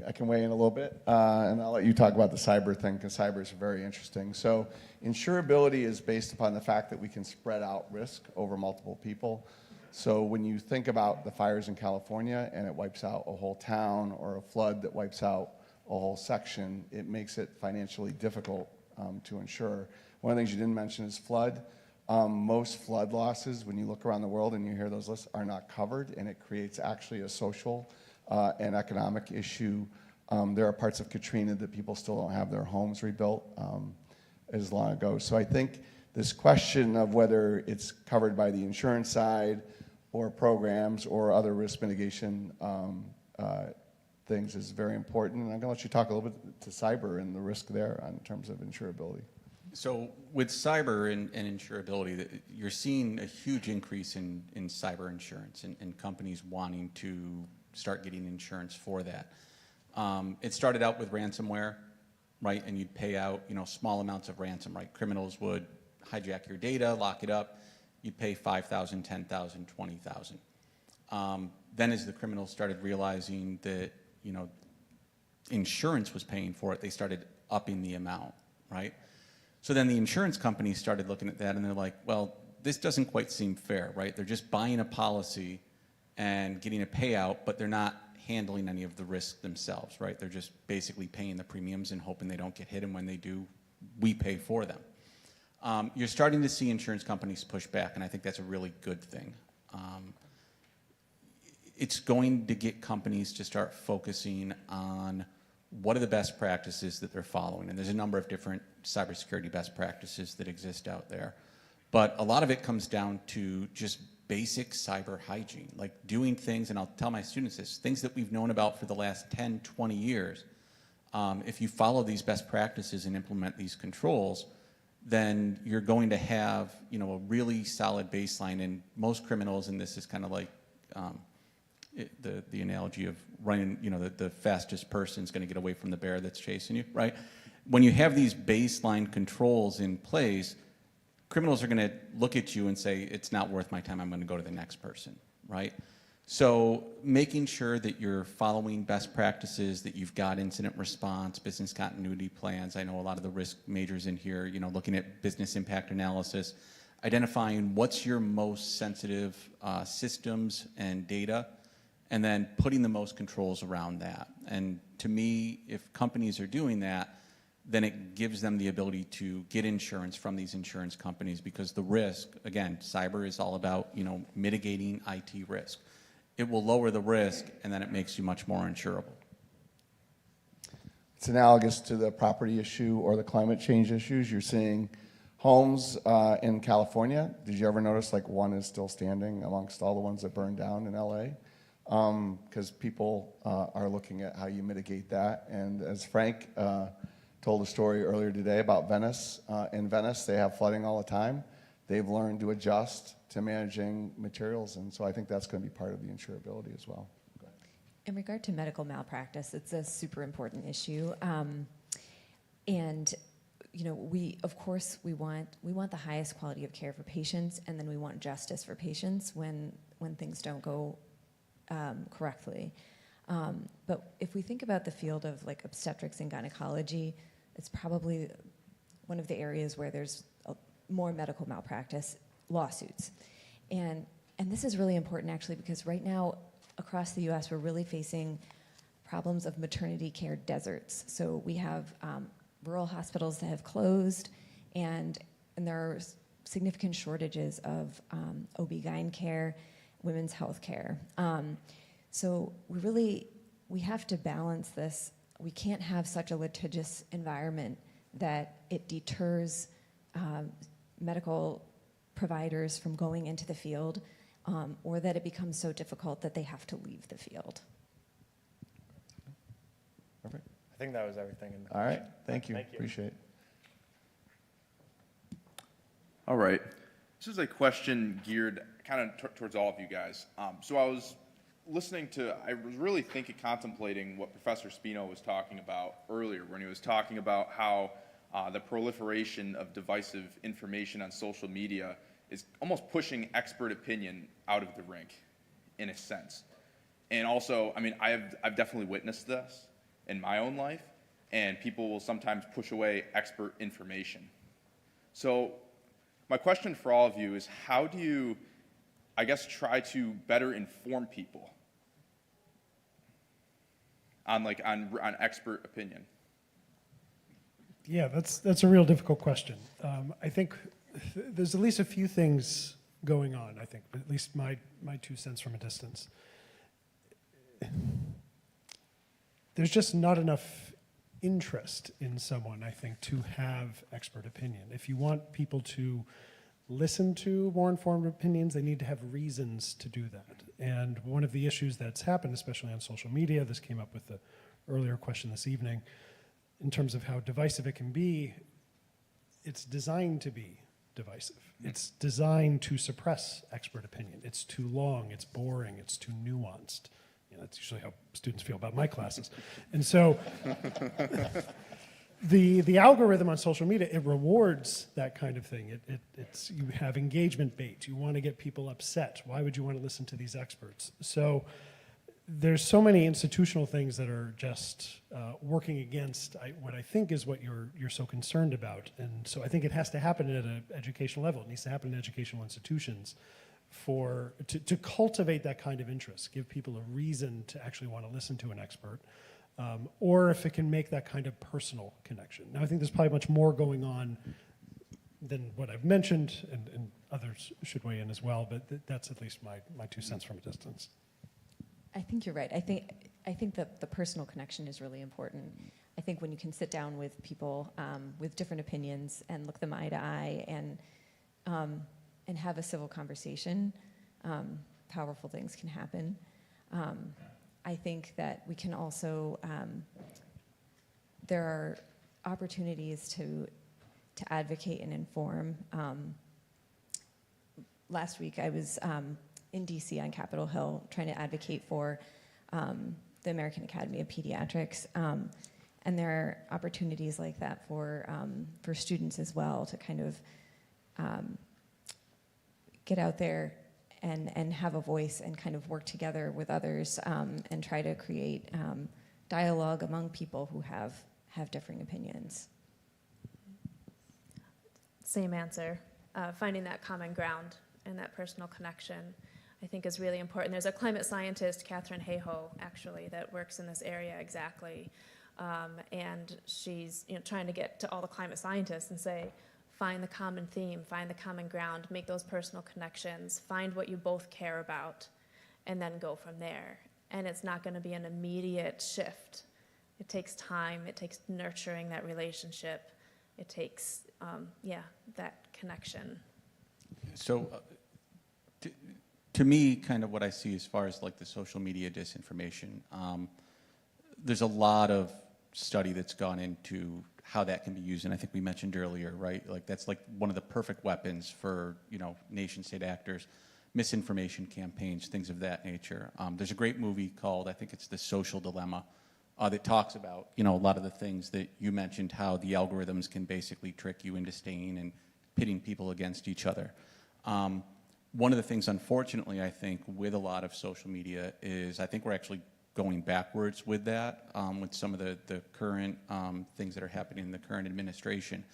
I can weigh in a little bit, and I'll let you talk about the cyber thing, because cyber is very interesting. So insurability is based upon the fact that we can spread out risk over multiple people. So when you think about the fires in California and it wipes out a whole town, or a flood that wipes out a whole section, it makes it financially difficult to insure. One of the things you didn't mention is flood. Most flood losses, when you look around the world and you hear those lists, are not covered, and it creates actually a social and economic issue. There are parts of Katrina that people still don't have their homes rebuilt as long ago. So I think this question of whether it's covered by the insurance side or programs or other risk mitigation things is very important. And I'm going to let you talk a little bit to cyber and the risk there in terms of insurability. So with cyber and insurability, you're seeing a huge increase in cyber insurance and companies wanting to start getting insurance for that. It started out with ransomware, right? And you'd pay out, small amounts of ransom, right? Criminals would hijack your data, lock it up. You'd pay $5,000, $10,000, $20,000. Then as the criminals started realizing that, insurance was paying for it, they started upping the amount, right? So then the insurance companies started looking at that and they're like, well, this doesn't quite seem fair, right? They're just buying a policy and getting a payout, but they're not handling any of the risk themselves, right? They're just basically paying the premiums and hoping they don't get hit, and when they do, we pay for them. You're starting to see insurance companies push back, and I think that's a really good thing. It's going to get companies to start focusing on what are the best practices that they're following, and there's a number of different cybersecurity best practices that exist out there. But a lot of it comes down to just basic cyber hygiene, like doing things, and I'll tell my students this, things that we've known about for the last 10, 20 years. If you follow these best practices and implement these controls, then you're going to have, a really solid baseline. And most criminals, and this is kind of like the analogy of running, the fastest person is going to get away from the bear that's chasing you, right? When you have these baseline controls in place, criminals are going to look at you and say, it's not worth my time, I'm going to go to the next person, right? So making sure that you're following best practices, that you've got incident response, business continuity plans. I know a lot of the risk majors in here, looking at business impact analysis, identifying what's your most sensitive systems and data, and then putting the most controls around that. And to me, if companies are doing that, then it gives them the ability to get insurance from these insurance companies, because the risk, again, cyber is all about, mitigating IT risk. It will lower the risk, and then it makes you much more insurable. It's analogous to the property issue or the climate change issues. You're seeing homes in California. Did you ever notice one is still standing amongst all the ones that burned down in LA? Because people are looking at how you mitigate that. And as Frank told a story earlier today about Venice. In Venice, they have flooding all the time. They've learned to adjust to managing materials, and so I think that's going to be part of the insurability as well. In regard to medical malpractice, it's a super important issue, and we of course we want the highest quality of care for patients, and then we want justice for patients when things don't go correctly. But if we think about the field of like obstetrics and gynecology, it's probably one of the areas where there's more medical malpractice lawsuits. And this is really important actually because right now across the US we're really facing problems of maternity care deserts. So we have rural hospitals that have closed and there are significant shortages of OB-GYN care, women's health care. So we have to balance this. We can't have such a litigious environment that it deters medical providers from going into the field or that it becomes so difficult that they have to leave the field. Perfect. I think that was everything. All right. Thank you. Thank you. Appreciate it. All right. This is a question geared kind of towards all of you guys. So I was really contemplating what Professor Spino was talking about earlier when he was talking about how the proliferation of divisive information on social media is almost pushing expert opinion out of the rink, in a sense. And also, I mean, I've definitely witnessed this in my own life, and people will sometimes push away expert information. So my question for all of you is, how do you, I guess, try to better inform people on expert opinion? Yeah, that's a real difficult question. I think there's at least a few things going on, I think, at least my 2 cents from a distance. There's just not enough interest in someone, I think, to have expert opinion. If you want people to listen to more informed opinions, they need to have reasons to do that. And one of the issues that's happened, especially on social media, this came up with the earlier question this evening, in terms of how divisive it can be, it's designed to be divisive. It's designed to suppress expert opinion. It's too long, it's boring, it's too nuanced. You know, that's usually how students feel about my classes. And so the algorithm on social media, it rewards that kind of thing. It's you have engagement bait. You want to get people upset. Why would you want to listen to these experts? So there's so many institutional things that are just working against what I think is what you're so concerned about. And so I think it has to happen at an educational level. It needs to happen in educational institutions to cultivate that kind of interest, give people a reason to actually want to listen to an expert, or if it can make that kind of personal connection. Now, I think there's probably much more going on than what I've mentioned, and others should weigh in as well, but that's at least my 2 cents from a distance. I think you're right. I think that the personal connection is really important. I think when you can sit down with people with different opinions and look them eye to eye and have a civil conversation, powerful things can happen. I think that we can also, there are opportunities to advocate and inform. Last week I was in DC on Capitol Hill trying to advocate for the American Academy of Pediatrics. And there are opportunities like that for students as well to kind of get out there and have a voice and kind of work together with others and try to create dialogue among people who have differing opinions. Same answer. Finding that common ground and that personal connection, I think, is really important. There's a climate scientist, Catherine Hayhoe, actually, that works in this area exactly. And she's trying to get to all the climate scientists and say, find the common theme, find the common ground, make those personal connections, find what you both care about, and then go from there. And it's not going to be an immediate shift. It takes time. It takes nurturing that relationship. It takes, that connection. So to me, kind of what I see as far as like the social media disinformation, there's a lot of study that's gone into how that can be used, and I think we mentioned earlier, right? Like that's like one of the perfect weapons for nation-state actors, misinformation campaigns, things of that nature. There's a great movie called, I think it's The Social Dilemma, that talks about a lot of the things that you mentioned, how the algorithms can basically trick you into staying and pitting people against each other. One of the things, unfortunately, I think with a lot of social media is I think we're actually going backwards with that, with some of the current things that are happening in the current administration,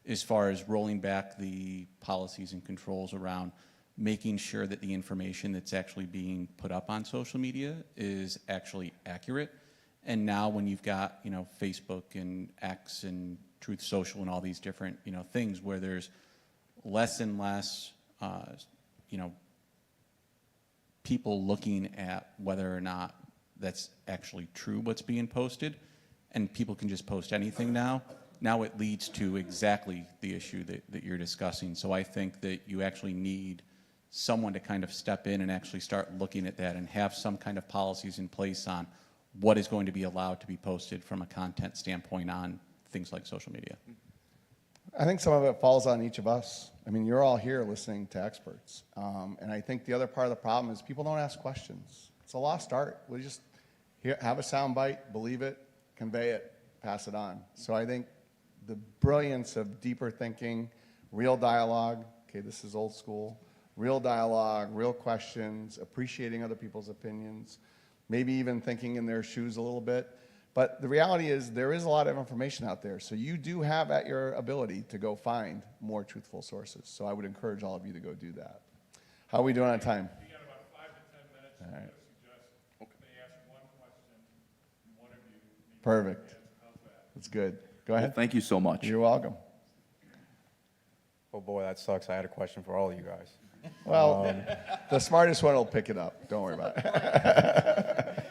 as far as rolling back the policies and controls around making sure that the information that's actually being put up on social media is actually accurate. And now when you've got, Facebook and X and Truth Social and all these different, things where there's less and less, people looking at whether or not that's actually true what's being posted, and people can just post anything now. Now it leads to exactly the issue that you're discussing. So I think that you actually need someone to kind of step in and actually start looking at that and have some kind of policies in place on what is going to be allowed to be posted from a content standpoint on things like social media. I think some of it falls on each of us. I mean, you're all here listening to experts. And I think the other part of the problem is people don't ask questions. It's a lost art. We just have a sound bite, believe it, convey it, pass it on. So I think the brilliance of deeper thinking, real dialogue, okay, this is old school, real dialogue, real questions, appreciating other people's opinions, maybe even thinking in their shoes a little bit. But the reality is there is a lot of information out there. So you do have at your ability to go find more truthful sources. So I would encourage all of you to go do that. How are we doing on time? We got about 5 to 10 minutes. All right. I'm going to suggest they ask one question, and one of you maybe Perfect. how's that? That's good. Go ahead. Well, thank you so much. You're welcome. Oh boy, that sucks. I had a question for all of you guys. Well, the smartest one will pick it up. Don't worry about it.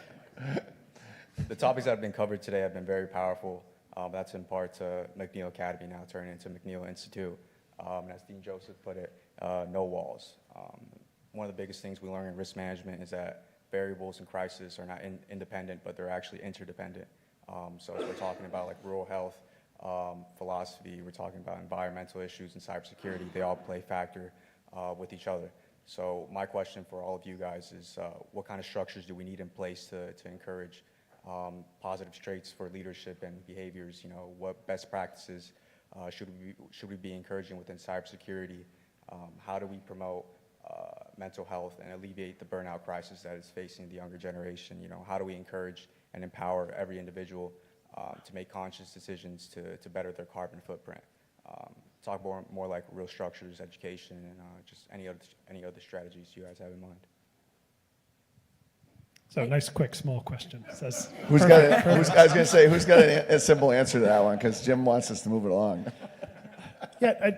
The topics that have been covered today have been very powerful. That's in part to McNeil Academy now turning into McNeil Institute. And as Dean Joseph put it, no walls. One of the biggest things we learn in risk management is that variables in crisis are not independent, but they're actually interdependent. So as we're talking about like rural health, philosophy, we're talking about environmental issues and cybersecurity, they all play factor with each other. So my question for all of you guys is what kind of structures do we need in place to encourage positive traits for leadership and behaviors? What best practices should we be encouraging within cybersecurity? How do we promote mental health and alleviate the burnout crisis that is facing the younger generation? How do we encourage and empower every individual to make conscious decisions to better their carbon footprint? Talk more like real structures, education, and just any other strategies you guys have in mind. So nice, quick, small question. Says, I was going to say, who's got a simple answer to that one? Because Jim wants us to move it along. Yeah,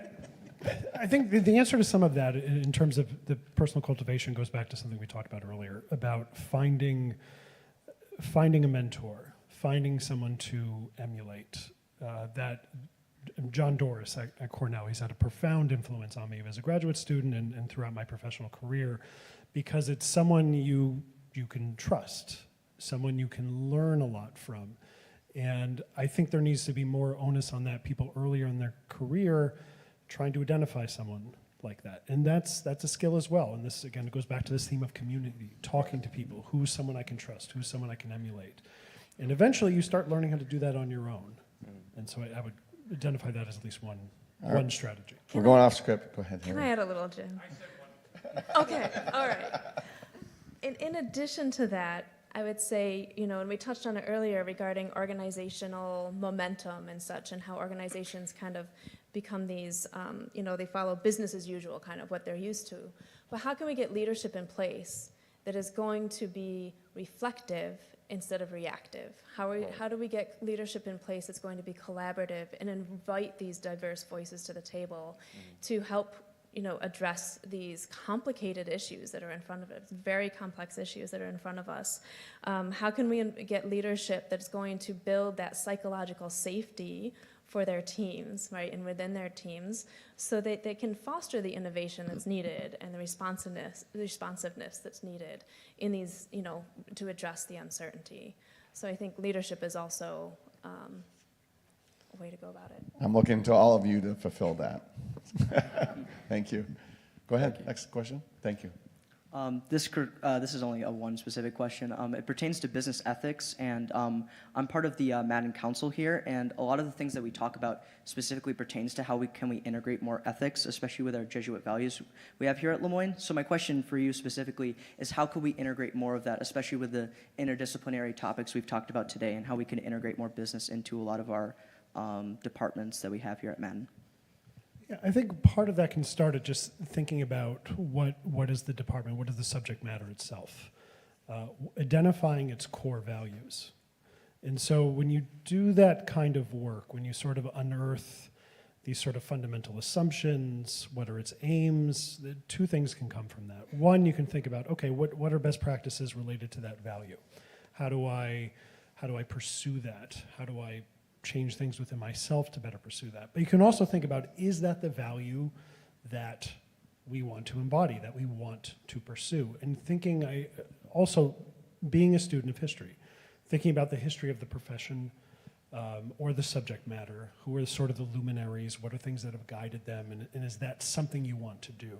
I think the answer to some of that in terms of the personal cultivation goes back to something we talked about earlier about finding a mentor, finding someone to emulate. That John Doris at Cornell, he's had a profound influence on me as a graduate student and throughout my professional career, because it's someone you can trust, someone you can learn a lot from. And I think there needs to be more onus on that, people earlier in their career trying to identify someone like that. And that's a skill as well. And this, again, goes back to this theme of community, talking to people, who's someone I can trust, who's someone I can emulate. And eventually you start learning how to do that on your own. And so I would identify that as at least one strategy. We're going off script. Go ahead, Can Harry. I add a little, Jim? Okay, all right. In addition to that, I would say, and we touched on it earlier regarding organizational momentum and such, and how organizations kind of become these, they follow business as usual, kind of what they're used to. But how can we get leadership in place that is going to be reflective instead of reactive? How do we get leadership in place that's going to be collaborative and invite these diverse voices to the table to help address these complicated issues that are in front of us, very complex issues that are in front of us? How can we get leadership that's going to build that psychological safety for their teams, right, and within their teams, so that they can foster the innovation that's needed and the responsiveness that's needed in these, to address the uncertainty. So I think leadership is also a way to go about it. I'm looking to all of you to fulfill that. Thank you. Go ahead. Next question. Thank you. This is only a one specific question. It pertains to business ethics, and I'm part of the Madden Council here, and a lot of the things that we talk about specifically pertains to how we integrate more ethics, especially with our Jesuit values we have here at Lemoyne. So my question for you specifically is how could we integrate more of that, especially with the interdisciplinary topics we've talked about today, and how we can integrate more business into a lot of our departments that we have here at Madden? Yeah, I think part of that can start at just thinking about what is the department, what is the subject matter itself, identifying its core values. And so when you do that kind of work, when you sort of unearth these sort of fundamental assumptions, whether it's aims, two things can come from that. One, you can think about, okay, what are best practices related to that value? How do I pursue that? How do I change things within myself to better pursue that? But you can also think about, is that the value that we want to embody, that we want to pursue? And thinking, also being a student of history, thinking about the history of the profession or the subject matter, who are sort of the luminaries, what are things that have guided them, and is that something you want to do?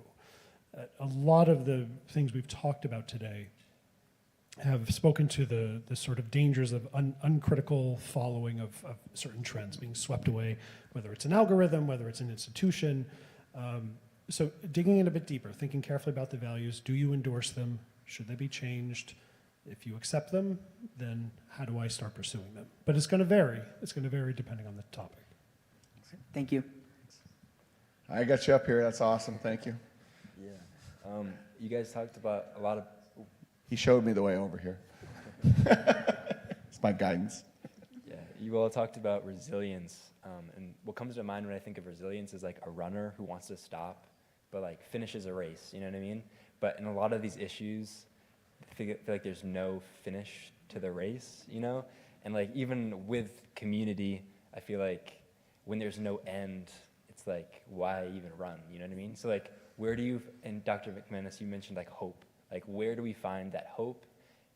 A lot of the things we've talked about today have spoken to the sort of dangers of uncritical following of certain trends, being swept away, whether it's an algorithm, whether it's an institution. So digging in a bit deeper, thinking carefully about the values. Do you endorse them? Should they be changed? If you accept them, then how do I start pursuing them? But it's going to vary. It's going to vary depending on the topic. Thank you. I got you up here. That's awesome. Thank you. Yeah. You guys talked about a lot of... He showed me the way over here. It's my guidance. Yeah, you all talked about resilience. And what comes to mind when I think of resilience is like a runner who wants to stop, but like finishes a race, you know what I mean? But in a lot of these issues, I feel like there's no finish to the race, you know? And like even with community, I feel like when there's no end, it's like, why even run, you know what I mean? So like, where do you, and Dr. McManus, you mentioned like hope. Like, where do we find that hope?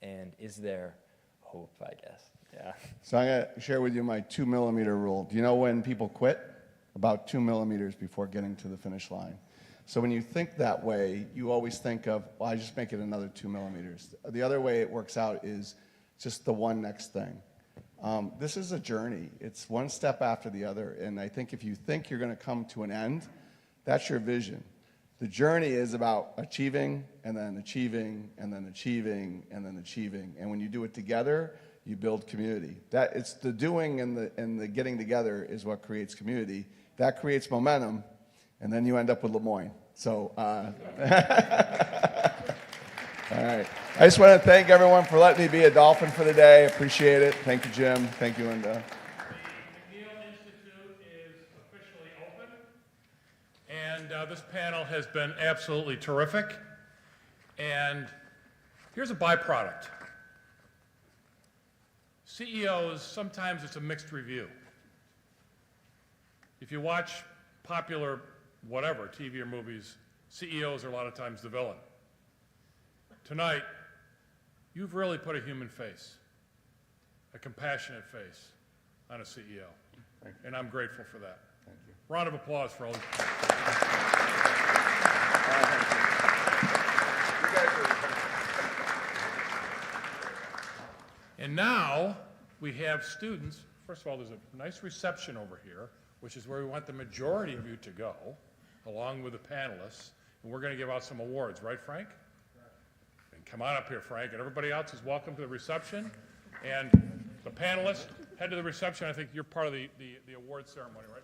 And is there hope, I guess? Yeah. So I'm going to share with you my 2 millimeter rule. Do you know when people quit? About 2 millimeters before getting to the finish line. So when you think that way, you always think of, well, I just make it another 2 millimeters. The other way it works out is just the one next thing. This is a journey. It's one step after the other. And I think if you think you're going to come to an end, that's your vision. The journey is about achieving, and then achieving, and then achieving, and then achieving. And when you do it together, you build community. It's the doing and the getting together is what creates community. That creates momentum, and then you end up with Lemoyne. So, all right. I just want to thank everyone for letting me be a Dolphin for the day. Appreciate it. Thank you, Jim. Thank you, Linda. And this panel has been absolutely terrific. And here's a byproduct. CEOs, sometimes it's a mixed review. If you watch popular whatever, TV or movies, CEOs are a lot of times the villain. Tonight, you've really put a human face, a compassionate face on a CEO. And I'm grateful for that. Thank you. Round of applause for all these. And now we have students. First of all, there's a nice reception over here, which is where we want the majority of you to go, along with the panelists. And we're going to give out some awards, right, Frank? And come on up here, Frank. And everybody else is welcome to the reception. And the panelists, head to the reception. I think you're part of the award ceremony, right?